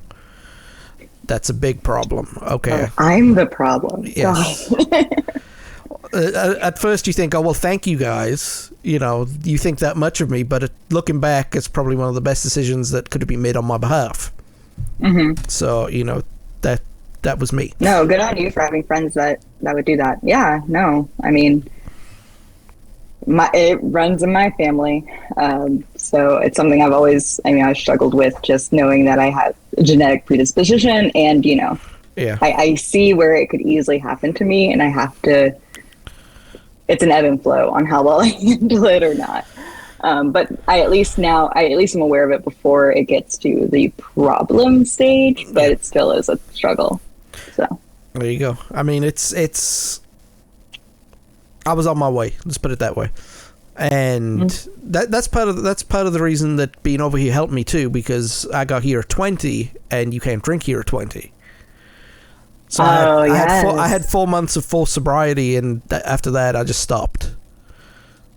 That's a big problem. Okay. I'm the problem. Yes. At first you think, oh, well, thank you guys. You think that much of me, but looking back, it's probably one of the best decisions that could have been made on my behalf. Mm-hmm. So, that was me. No, good on you for having friends that would do that. Yeah, no, I mean, it runs in my family. So it's something I've struggled with, just knowing that I have a genetic predisposition and, yeah. I see where it could easily happen to me and I have to, it's an ebb and flow on how well I handle it or not. But I at least am aware of it before it gets to the problem stage, but it still is a struggle. So there you go. I mean, it's I was on my way. Let's put it that way. And that's part of the reason that being over here helped me too, because I got here at 20 and you can't drink here at 20. So I had 4 months of full sobriety, and after that I just stopped.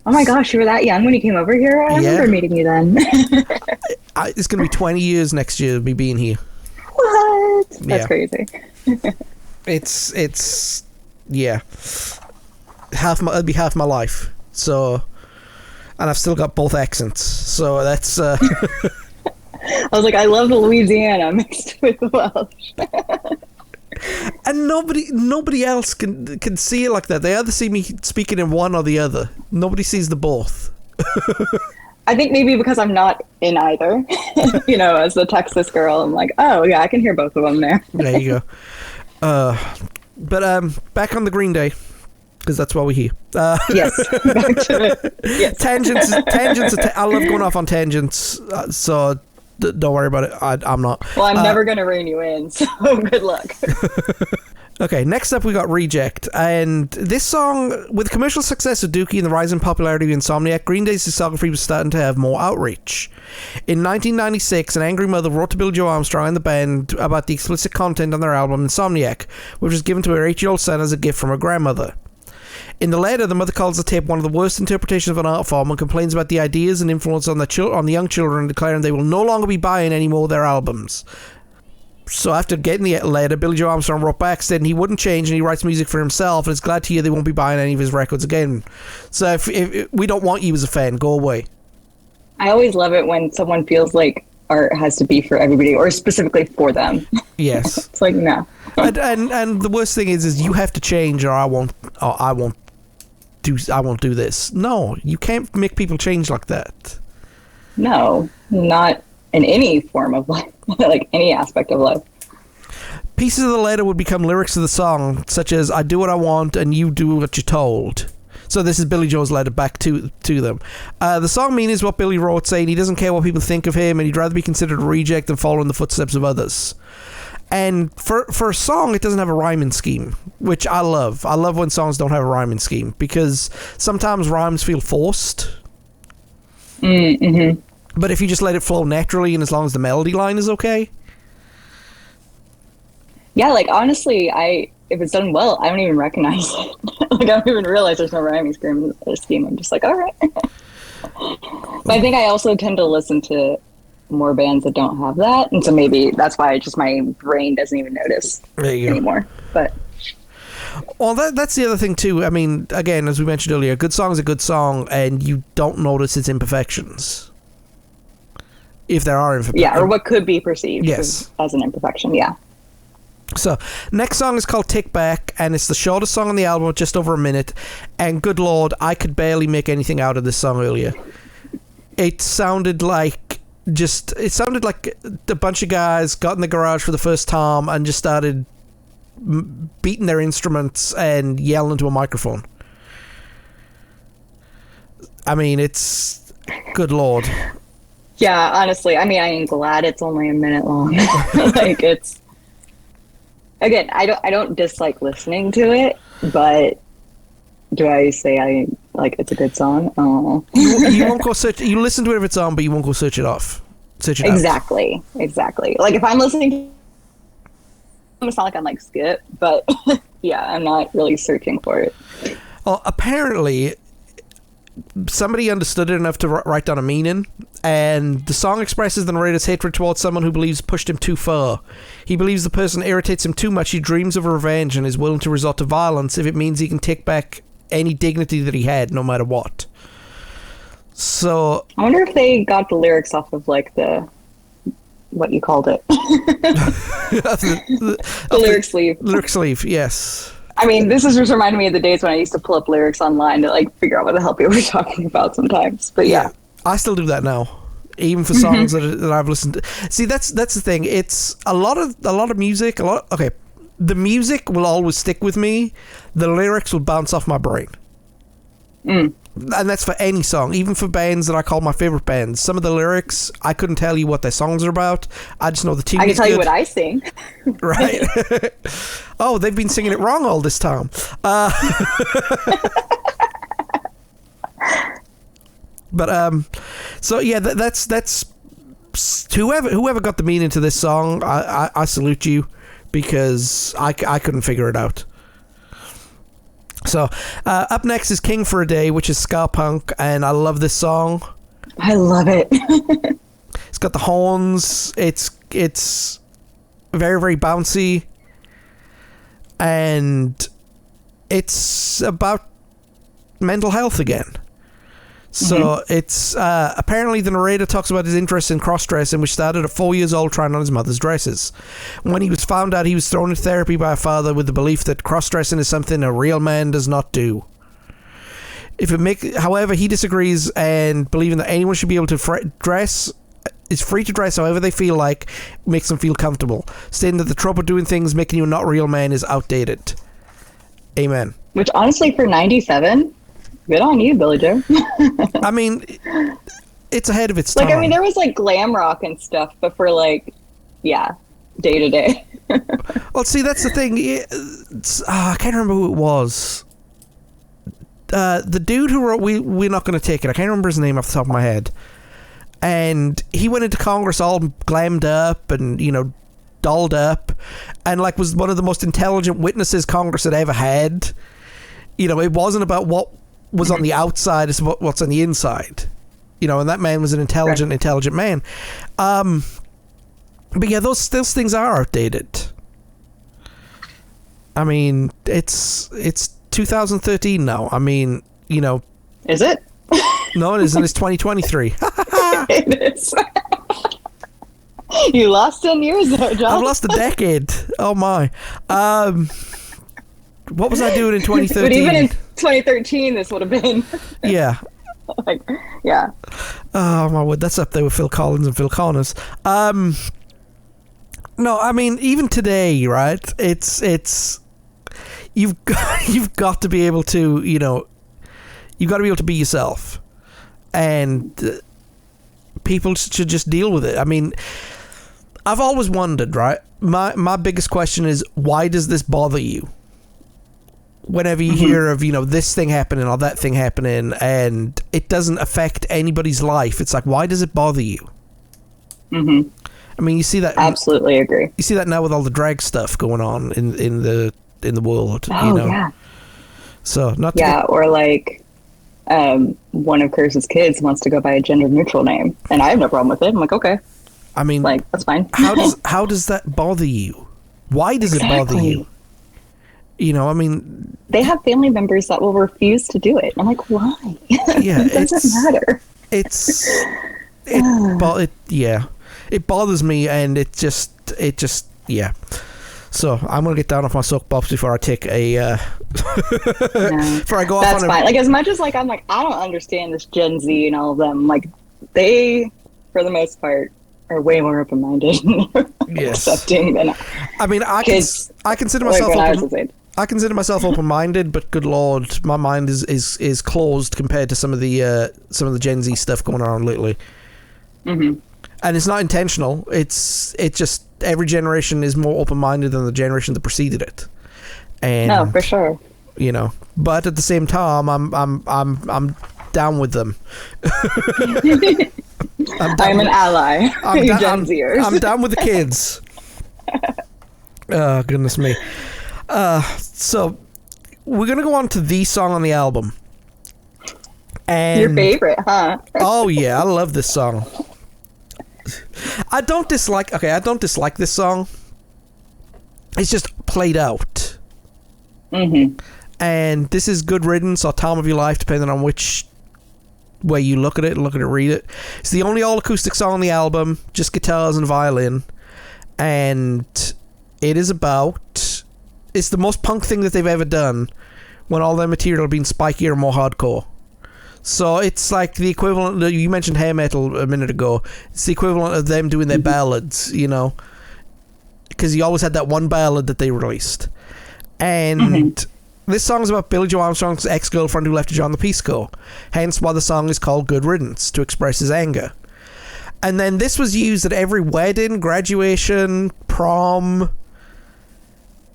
Oh my gosh, you were that young when you came over here? I remember meeting you then. It's going to be 20 years next year of me being here. What? That's crazy. It's yeah. It'll be half my life. So, and I've still got both accents. So that's I was like, I love the Louisiana mixed with Welsh. And nobody else can see it like that. They either see me speaking in one or the other. Nobody sees the both. I think maybe because I'm not in either. As the Texas girl, I'm like, oh yeah, I can hear both of them there. There you go. But back on the Green Day, because that's why we're here. Yes, back to it. Yes. Tangents. I love going off on tangents. So. Don't worry about it. I'm not. Well, I'm never going to rein you in, so good luck. Okay, next up we got Reject. And this song, with the commercial success of Dookie and the rising popularity of Insomniac, Green Day's discography was starting to have more outreach. In 1996, an angry mother wrote to Billie Joe Armstrong and the band about the explicit content on their album Insomniac, which was given to her 8-year-old son as a gift from her grandmother. In the letter, the mother calls the tape one of the worst interpretations of an art form and complains about the ideas and influence on the young children, declaring they will no longer be buying any more of their albums. So after getting the letter, Billie Joe Armstrong wrote back saying he wouldn't change and he writes music for himself and is glad to hear they won't be buying any of his records again. So if we don't want you as a fan, go away. I always love it when someone feels like art has to be for everybody or specifically for them. Yes. It's like, no. and the worst thing is you have to change or I won't do this. No, you can't make people change like that. No, not in any form of life, like any aspect of life. Pieces of the letter would become lyrics of the song, such as I do what I want and you do what you're told. So this is Billie Joe's letter back to them. The song meaning is what Billy wrote, saying he doesn't care what people think of him and he'd rather be considered a reject than follow in the footsteps of others. And for a song, it doesn't have a rhyming scheme, which I love. I love when songs don't have a rhyming scheme, because sometimes rhymes feel forced. Mm-hmm. But if you just let it flow naturally, and as long as the melody line is okay. Yeah, like, honestly, if it's done well, I don't even recognize it. Like, I don't even realize there's no rhyming scheme. I'm just like, all right. But I think I also tend to listen to more bands that don't have that, and so maybe that's why my brain doesn't even notice anymore. But well, that's the other thing too. I mean, again, as we mentioned earlier, a good song is a good song, and you don't notice its imperfections. If there are imperfections. Yeah, or what could be perceived as an imperfection, yeah. So, next song is called Take Back, and it's the shortest song on the album, just over a minute, and good lord, I could barely make anything out of this song earlier. It sounded like a bunch of guys got in the garage for the first time and just started beating their instruments and yelling into a microphone. I mean, it's... good lord. Yeah, honestly, I mean, I am glad it's only a minute long. Like, it's... Again, I don't dislike listening to it, but do I say it's a good song? Oh. You won't go search... You listen to it if it's on, but you won't go search it off. Search it exactly. out. Exactly. Like, if I'm listening to... It's not like I'm like, skip, but yeah, I'm not really searching for it. Well, apparently... somebody understood it enough to write down a meaning, and the song expresses the narrator's hatred towards someone who believes pushed him too far. He believes the person irritates him too much. He dreams of revenge and is willing to resort to violence if it means he can take back any dignity that he had, no matter what. So I wonder if they got the lyrics off of like what you called it, the lyric sleeve. Lyric sleeve, yes. I mean, this is just reminding me of the days when I used to pull up lyrics online to like figure out what the hell people were talking about sometimes. But yeah. I still do that now, even for songs that I've listened to. See, that's the thing. It's a lot of music. Okay, the music will always stick with me. The lyrics will bounce off my brain. And that's for any song, even for bands that I call my favorite bands. Some of the lyrics, I couldn't tell you what their songs are about. I just know the tune. I can tell you what I sing. Right. Oh, they've been singing it wrong all this time. But so yeah, that's whoever got the meaning to this song. I salute you, because I couldn't figure it out. So, up next is King for a Day, which is ska punk, and I love this song. I love it. It's got the horns. It's very, very bouncy, and it's about mental health again. So it's apparently the narrator talks about his interest in cross-dressing, which started at 4 years old trying on his mother's dresses. When he was found out, he was thrown into therapy by a father with the belief that cross-dressing is something a real man does not do. However, he disagrees, and believing that anyone should be able to dress is free to dress however they feel like makes them feel comfortable, stating that the trope of doing things making you not a real man is outdated. Amen. Which honestly, for 97. Good on you, Billy Joe. I mean, it's ahead of its time. Like, I mean, there was like glam rock and stuff, but for like, yeah, day to day. Well, see, that's the thing. I can't remember who it was. The dude who wrote We're Not Gonna Take It. I can't remember his name off the top of my head. And he went into Congress all glammed up and, dolled up, and like was one of the most intelligent witnesses Congress had ever had. It wasn't about what was on the outside, it's what's on the inside. And that man was an intelligent man. But yeah, those things are outdated. I mean, it's 2013 now. I mean, Is it? No, it isn't. It's 2023. It is. You lost 10 years though, John. I've lost a decade. Oh my. What was I doing in 2013? But even in 2013, this would have been. Yeah. Like, yeah. Oh my word, that's up there with Phil Collins and Phil Connors. No, I mean, even today, right? It's you've got to be able to, you've got to be able to be yourself, and people should just deal with it. I mean, I've always wondered, right? My biggest question is, why does this bother you? Whenever you hear of, this thing happening or that thing happening, and it doesn't affect anybody's life, it's like, why does it bother you? I mean, you see that. Absolutely agree. You see that now with all the drag stuff going on in the world. Oh, yeah. So or like, one of Curse's kids wants to go by a gender neutral name, and I have no problem with it. I'm like, okay. I mean, like, that's fine. how does that bother you? Why does it bother you? You know, I mean, they have family members that will refuse to do it. I'm like, why? Yeah, it doesn't matter. It bothers me, and it just yeah. So I'm gonna get down off my soapbox before I take a before I go off. That's fine. Like, as much as like I'm like, I don't understand this Gen Z and all of them. Like, they, for the most part, are way more open-minded and accepting than I mean, I consider myself I consider myself open-minded, but good lord, my mind is closed compared to some of the Gen Z stuff going on lately. Mm-hmm. And it's not intentional. It's just every generation is more open-minded than the generation that preceded it. And no, for sure. You know, but at the same time, I'm down with them. I'm an ally. Gen Zers. I'm down with the kids. Oh, goodness me. So we're gonna go on to the song on the album. And your favorite, huh? Oh yeah, I love this song. I don't dislike this song. It's just played out. Mm-hmm. And this is Good Riddance or Time of Your Life, depending on which way you look at it, read it. It's the only all-acoustic song on the album, just guitars and violin. And it is about... It's the most punk thing that they've ever done, when all their material had been spikier and more hardcore. So it's like the equivalent... You mentioned hair metal a minute ago. It's the equivalent of them doing their ballads, you know? Because you always had that one ballad that they released. And this song is about Billy Joe Armstrong's ex-girlfriend who left to join the Peace Corps. Hence why the song is called Good Riddance, to express his anger. And then this was used at every wedding, graduation, prom.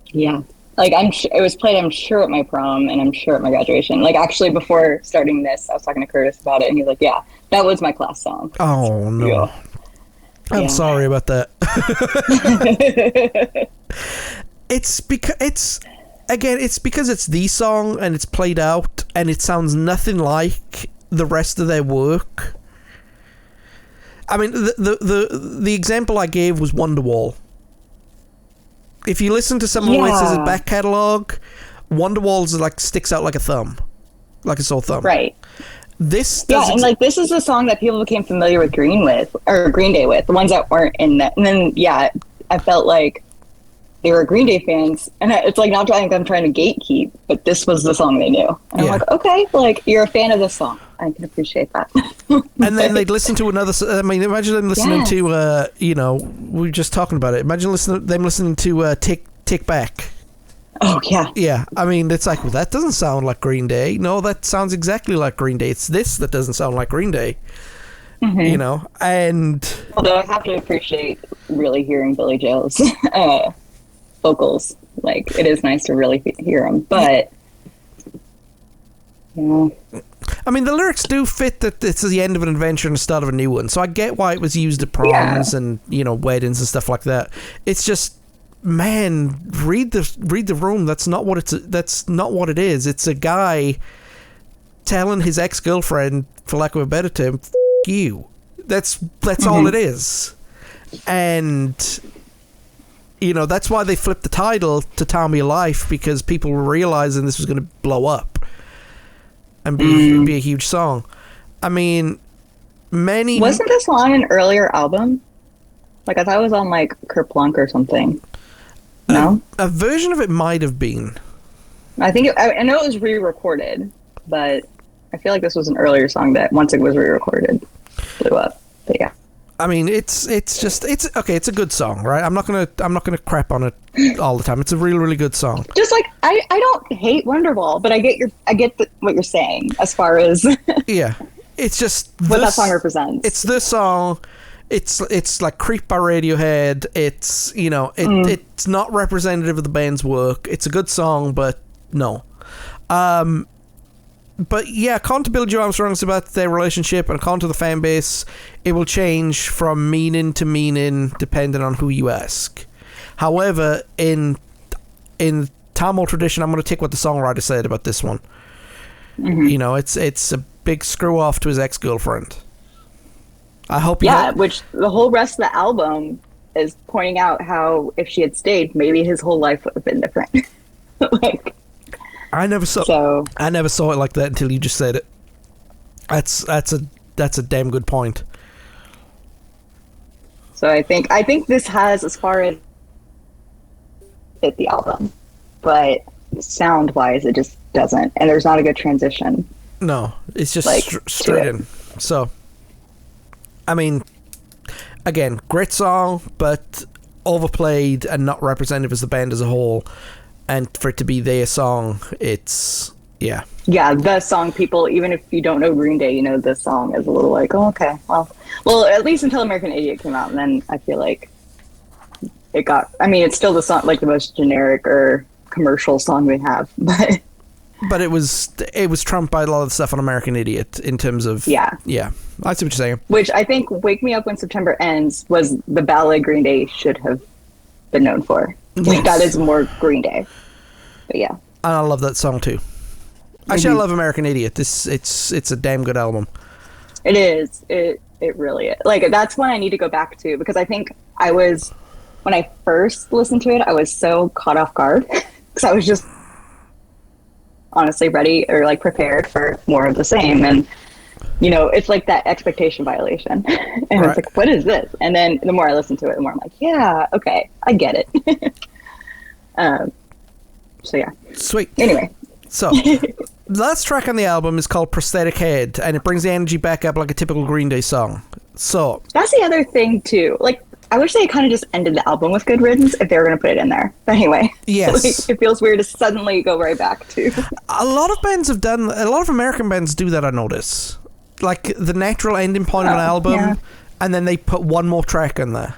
Yeah. Like, it was played, I'm sure, at my prom, and I'm sure at my graduation. Like, actually, before starting this, I was talking to Curtis about it, and he's like, yeah, that was my class song. Oh, no. Yeah. I'm sorry about that. It's because it's the song, and it's played out, and it sounds nothing like the rest of their work. I mean, the example I gave was Wonderwall. If you listen to some of Oasis's back catalogue, Wonderwall's like sticks out like a thumb, like a sore thumb. Right. This and like this is the song that people became familiar with Green Day with, the ones that weren't in that. And then I felt like they were Green Day fans, and it's like not like I'm trying to gatekeep, but this was the song they knew. And I'm like, okay, like you're a fan of this song. I can appreciate that. And then they'd listen to another. I mean, imagine them listening to. We were just talking about it. Imagine them listening to Take Back. Oh yeah. Yeah, I mean, it's like, well, that doesn't sound like Green Day. No, that sounds exactly like Green Day. It's this that doesn't sound like Green Day. Mm-hmm. You know, and although I have to appreciate really hearing Billy Joe's vocals. Like, it is nice to really hear them, but I mean, the lyrics do fit that it's the end of an adventure and the start of a new one. So I get why it was used at proms and weddings and stuff like that. It's just, man, read the room. That's not what it is. It's a guy telling his ex-girlfriend, for lack of a better term, "F*** you." That's all it is. And that's why they flipped the title to Time of Your Life, because people were realizing this was going to blow up and be a huge song. I mean, wasn't this on an earlier album? Like, I thought it was on like Kerplunk or something. No, a version of it might have been. I think I know it was re-recorded, but I feel like this was an earlier song that once it was re-recorded blew up. But yeah. I mean, it's okay. It's a good song, right? I'm not gonna crap on it all the time. It's a really, really good song. Just like I don't hate Wonderwall, but I get what you're saying as far as yeah. It's just what that song represents. It's this song. It's like Creep by Radiohead. It's it's not representative of the band's work. It's a good song, but no. But yeah, according to Billy Joe Armstrong, it's about their relationship, and according to the fan base, it will change from meaning to meaning depending on who you ask. However, in Tamil tradition, I'm going to take what the songwriter said about this one. Mm-hmm. It's a big screw off to his ex-girlfriend. I hope you Yeah, which the whole rest of the album is pointing out how if she had stayed, maybe his whole life would have been different. Like, I never saw it like that until you just said it. That's a damn good point. So I think this has, as far as fit the album, but sound wise it just doesn't, and there's not a good transition. No, it's just like, straight in. So I mean, again, great song, but overplayed and not representative as the band as a whole. And for it to be their song, it's yeah, the song. People, even if you don't know Green Day, you know this song is a little like, oh, okay, well, at least until American Idiot came out, and then I feel like it got. I mean, it's still the song, like the most generic or commercial song we have, but it was trumped by a lot of the stuff on American Idiot in terms of yeah. I see what you're saying. Which I think "Wake Me Up When September Ends" was the ballad Green Day should have been known for. Yes. Like, that is more Green Day. But yeah, and I love that song too. Actually, I love American Idiot. It's a damn good album. It is. It really is. Like, that's one I need to go back to, because I think when I first listened to it, I was so caught off guard because I was just honestly ready or like prepared for more of the same, and you know, it's like that expectation violation. And right. It's like, what is this? And then the more I listen to it, the more I'm like, yeah, okay, I get it. So yeah. Sweet. Anyway. So, the last track on the album is called Prosthetic Head, and it brings the energy back up like a typical Green Day song. So that's the other thing too. Like, I wish they kind of just ended the album with Good Riddance if they were going to put it in there. But anyway, yes, like, it feels weird to suddenly go right back to. A lot of American bands do that, I notice. Like the natural ending point of an album, and then they put one more track in there.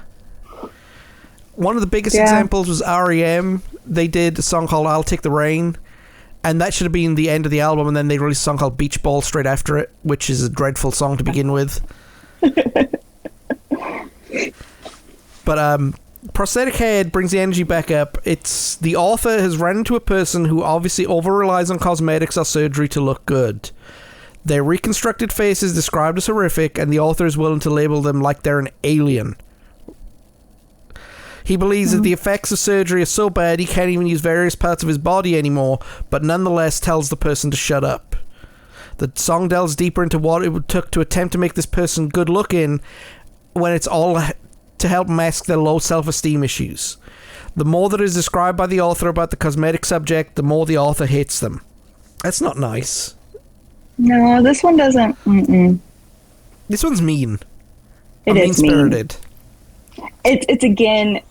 One of the biggest examples was R.E.M. They did a song called I'll Take the Rain, and that should have been the end of the album, and then they released a song called Beach Ball straight after it, which is a dreadful song to begin with. But Prosthetic Head brings the energy back up. It's the author has run into a person who obviously over-relies on cosmetics or surgery to look good. Their reconstructed face is described as horrific, and the author is willing to label them like they're an alien. He believes that the effects of surgery are so bad he can't even use various parts of his body anymore, but nonetheless tells the person to shut up. The song delves deeper into what it would took to attempt to make this person good looking when it's all to help mask their low self-esteem issues. The more that is described by the author about the cosmetic subject, the more the author hates them. That's not nice. No, this one doesn't. This one's mean. It is mean-spirited. It's again,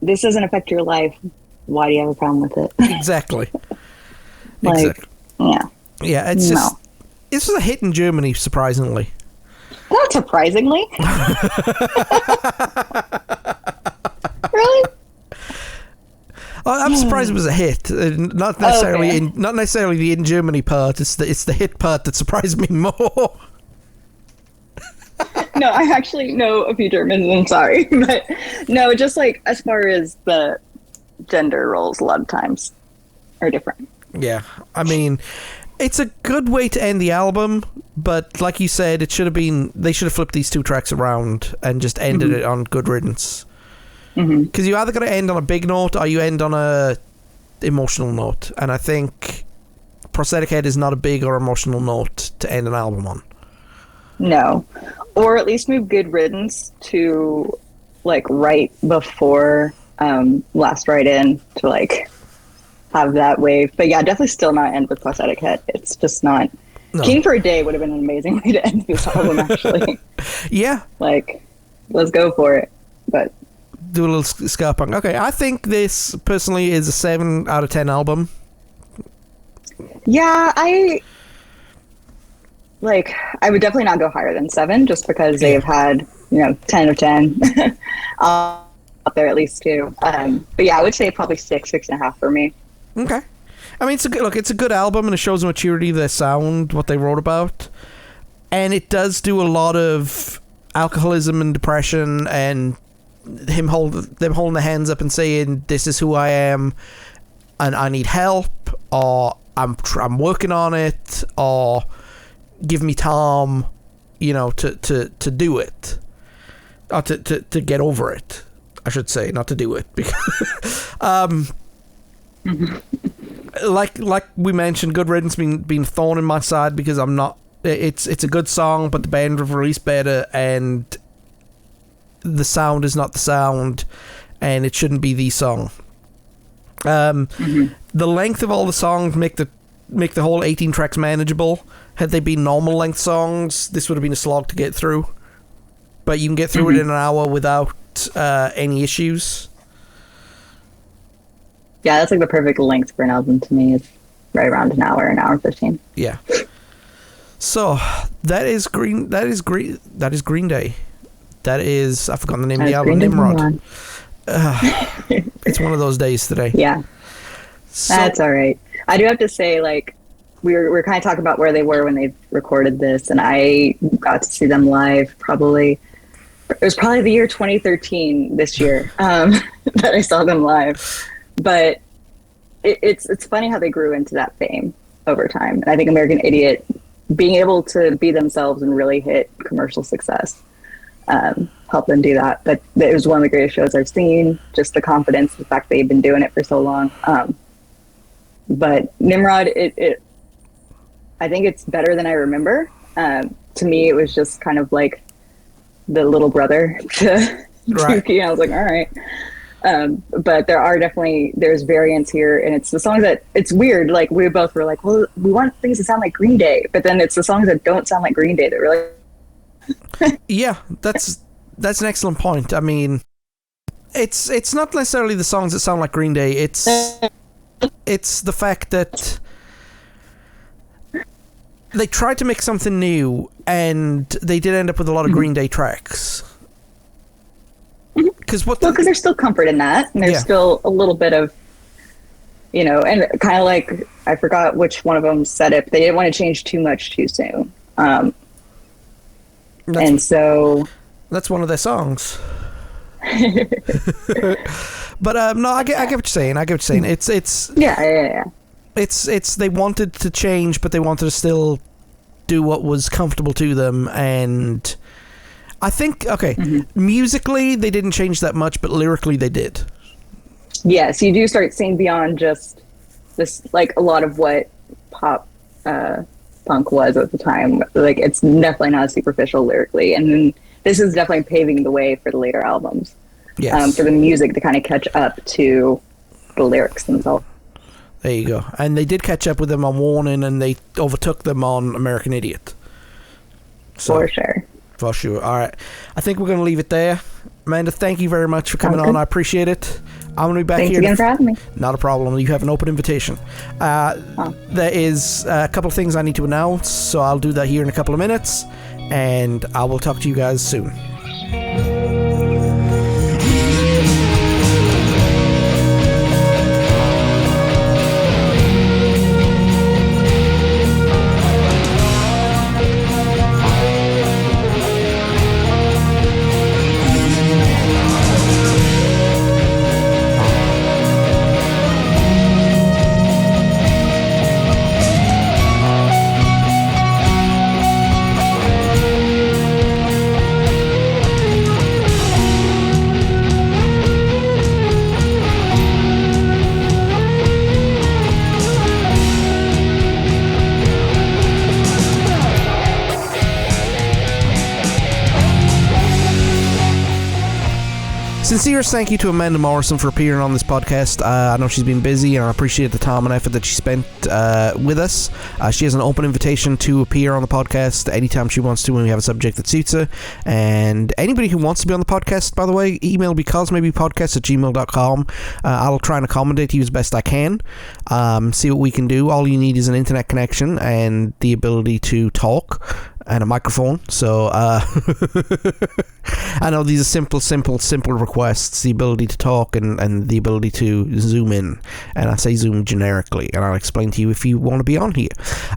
this doesn't affect your life. Why do you have a problem with it? Exactly. Like, exactly. Yeah. Yeah, it's just... This was a hit in Germany, surprisingly. Not surprisingly. Really? I'm surprised it was a hit. Not necessarily not necessarily the in Germany part. It's the hit part that surprised me more. No, I actually know a few Germans. I'm sorry, but no, just like as far as the gender roles, a lot of times are different. Yeah, I mean, it's a good way to end the album, but like you said, it should have been. They should have flipped these two tracks around and just ended it on Good Riddance. Because you either got to end on a big note or you end on a emotional note, and I think Prosthetic Head is not a big or emotional note to end an album on. No, or at least move Good Riddance to like right before Last Ride In to like have that wave. But yeah, definitely still not end with Prosthetic Head. It's just not. No. King for a Day would have been an amazing way to end this album, actually. Yeah, like let's go for it, but. Do a little ska punk. Okay, I think this personally is a 7 out of 10 album. Yeah, I would definitely not go higher than 7 just because they've had 10 of 10 up there at least too. But yeah, I would say probably 6.5 for me. Okay, I mean it's a good album and it shows the maturity of their sound, what they wrote about, and it does do a lot of alcoholism and depression and them holding their hands up and saying this is who I am and I need help, or I'm working on it, or give me time, to do it. To get over it, I should say, not to do it. Because, like we mentioned, Good Riddance being thorn in my side because I'm not. It's a good song, but the band have released better, and the sound is not the sound, and it shouldn't be the song. The length of all the songs make the whole 18 tracks manageable. Had they been normal length songs, this would have been a slog to get through. But you can get through it in an hour without any issues. Yeah, that's like the perfect length for an album to me. It's right around an hour 15. Yeah. So that is Green Day. That is, I've forgotten the name of the album, Nimrod. It's one of those days today. Yeah. So, that's all right. I do have to say, like, we were kind of talking about where they were when they recorded this, and I got to see them live it was probably the year 2013 this year that I saw them live. But it's funny how they grew into that fame over time. And I think American Idiot, being able to be themselves and really hit commercial success, helped them do that. But it was one of the greatest shows I've seen. Just the confidence, the fact they've been doing it for so long. But Nimrod, I think it's better than I remember. To me, it was just kind of like the little brother to Dookie. I was like, all right. But there's variants here, and it's the songs that, it's weird. Like, we both were like, well, we want things to sound like Green Day, but then it's the songs that don't sound like Green Day that really. Yeah, that's an excellent point. I mean, it's not necessarily the songs that sound like Green Day. It's the fact that they tried to make something new, and they did end up with a lot of Green Day tracks. Because there's still comfort in that, and there's still a little bit of, and kind of like, I forgot which one of them said it, but they didn't want to change too much too soon. And so that's one of their songs. But no, I get what you're saying. It's yeah. It's they wanted to change, but they wanted to still do what was comfortable to them. And I think, musically they didn't change that much, but lyrically they did. Yes, you do start seeing beyond just this, like a lot of what pop punk was at the time. Like, it's definitely not superficial lyrically, and then this is definitely paving the way for the later albums. Yes. For the music to kind of catch up to the lyrics themselves. There you go. And they did catch up with them on Warning, and they overtook them on American Idiot. So, for sure. For sure. All right. I think we're going to leave it there. Amanda, thank you very much for coming on. I appreciate it. I'm going to be back here. Thanks again for having me. Not a problem. You have an open invitation. There is a couple of things I need to announce, so I'll do that here in a couple of minutes, and I will talk to you guys soon. Sincere thank you to Amanda Morrison for appearing on this podcast. I know she's been busy, and I appreciate the time and effort that she spent with us. She has an open invitation to appear on the podcast anytime she wants to when we have a subject that suits her. And anybody who wants to be on the podcast, by the way, email becausemaybepodcast@gmail.com. I'll try and accommodate you as best I can. See what we can do. All you need is an internet connection and the ability to talk and a microphone. So I know these are simple requests: the ability to talk and the ability to zoom in. And I say zoom generically, and I'll explain to you if you want to be on here.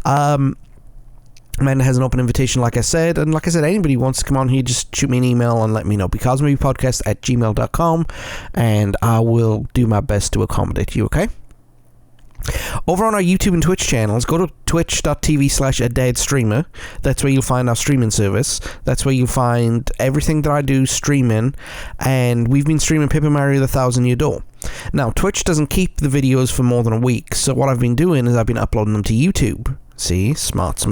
Amanda has an open invitation, like I said, and like I said, anybody who wants to come on here, just shoot me an email and let me know. becausemaybepodcast@gmail.com, and I will do my best to accommodate you. Okay. Over on our YouTube and Twitch channels, go to twitch.tv/adeadstreamer. That's where you'll find our streaming service. That's where you'll find everything that I do streaming, and we've been streaming Paper Mario the Thousand Year Door. Now, Twitch doesn't keep the videos for more than a week, so what I've been doing is I've been uploading them to YouTube. See? Smart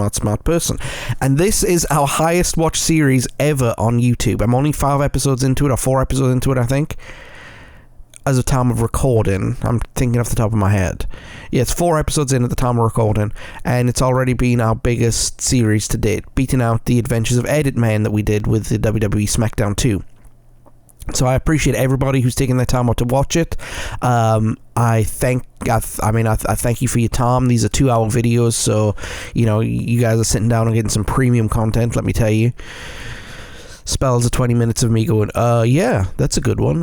person. And this is our highest watched series ever on YouTube. I'm only 5 episodes into it, or 4 episodes into it, I think. As of time of recording, I'm thinking off the top of my head. Yeah, it's 4 episodes in at the time of recording, and it's already been our biggest series to date, beating out the Adventures of Edit Man that we did with the WWE SmackDown 2. So I appreciate everybody who's taking their time out to watch it. I thank you for your time. These are 2-hour videos, so you guys are sitting down and getting some premium content. Let me tell you. Spells of 20 minutes of me going, yeah, that's a good one.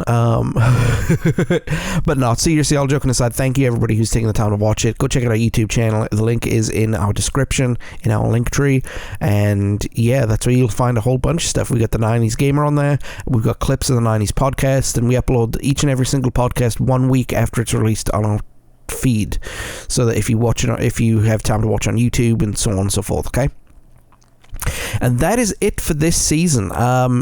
But no, seriously, all joking aside, thank you everybody who's taking the time to watch it. Go check out our YouTube channel. The link is in our description, in our link tree. And yeah, that's where you'll find a whole bunch of stuff. We got the 90s Gamer on there. We've got clips of the 90s podcast. And we upload each and every single podcast 1 week after it's released on our feed. So that if you have time to watch on YouTube and so on and so forth, okay? And that is it for this season.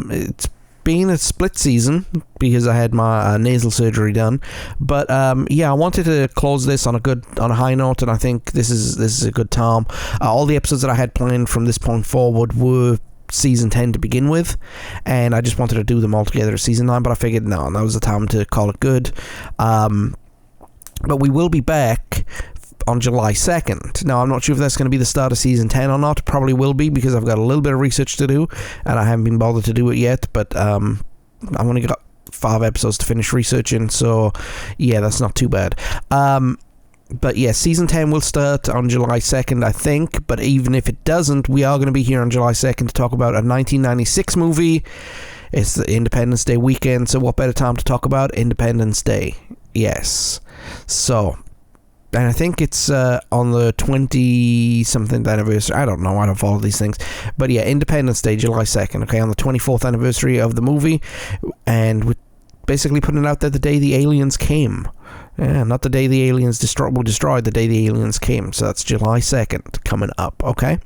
It's been a split season because I had my nasal surgery done, but yeah, I wanted to close this on a high note, and I think this is a good time. All the episodes that I had planned from this point forward were season 10 to begin with, and I just wanted to do them all together at season 9, but I figured no, that was the time to call it good. But we will be back on July 2nd. Now, I'm not sure if that's going to be the start of season 10 or not. Probably will be, because I've got a little bit of research to do, and I haven't been bothered to do it yet, but I've only got 5 episodes to finish researching, so yeah, that's not too bad. But yeah, season 10 will start on July 2nd, I think, but even if it doesn't, we are going to be here on July 2nd to talk about a 1996 movie. It's the Independence Day weekend, so what better time to talk about Independence Day? Yes. So, and I think it's on the 20-something anniversary. I don't know. I don't follow these things. But yeah, Independence Day, July 2nd. Okay, on the 24th anniversary of the movie. And we're basically putting it out there the day the aliens came. Yeah, not the day the aliens were destroyed, the day the aliens came. So that's July 2nd coming up, okay?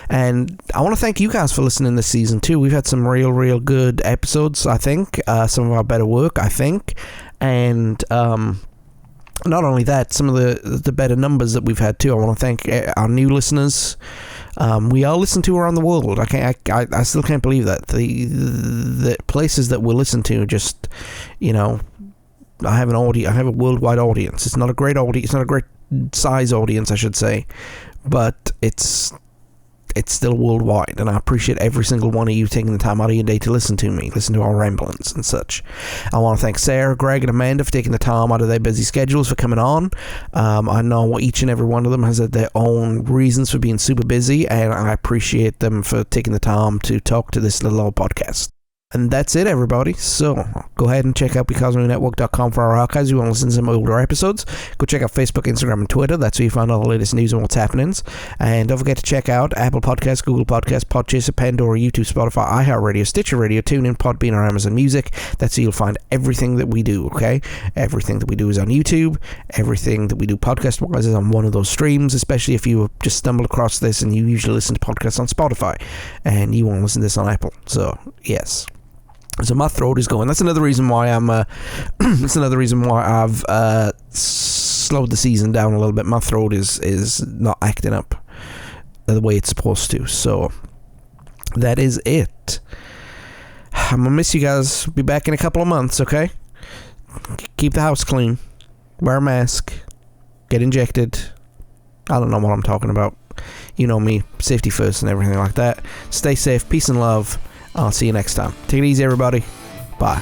And I want to thank you guys for listening this season too. We've had some real good episodes, I think. Some of our better work, I think. And not only that, some of the better numbers that we've had too. I want to thank our new listeners. We are listened to around the world. I still can't believe that the places that we're listened to just, I have a worldwide audience. It's not a great audience. It's not a great size audience, I should say, but it's still worldwide, and I appreciate every single one of you taking the time out of your day to listen to our ramblings and such. I want to thank Sarah, Greg, and Amanda for taking the time out of their busy schedules for coming on. I know each and every one of them has had their own reasons for being super busy, and I appreciate them for taking the time to talk to this little old podcast. And that's it, everybody. So go ahead and check out becausemaybepodcast.com for our archives. If you want to listen to some older episodes, go check out Facebook, Instagram, and Twitter. That's where you find all the latest news and what's happening. And don't forget to check out Apple Podcasts, Google Podcasts, Podchaser, Pandora, YouTube, Spotify, iHeartRadio, Stitcher Radio, TuneIn, Podbean, or Amazon Music. That's where you'll find everything that we do, okay? Everything that we do is on YouTube. Everything that we do podcast-wise is on one of those streams, especially if you just stumbled across this and you usually listen to podcasts on Spotify and you want to listen to this on Apple. So, yes. So my throat is going. That's another reason why that's another reason why I've slowed the season down a little bit. My throat is not acting up the way it's supposed to. So that is it. I'm gonna miss you guys. Be back in a couple of months, okay? Keep the house clean. Wear a mask. Get injected. I don't know what I'm talking about. You know me. Safety first and everything like that. Stay safe. Peace and love. I'll see you next time. Take it easy, everybody. Bye.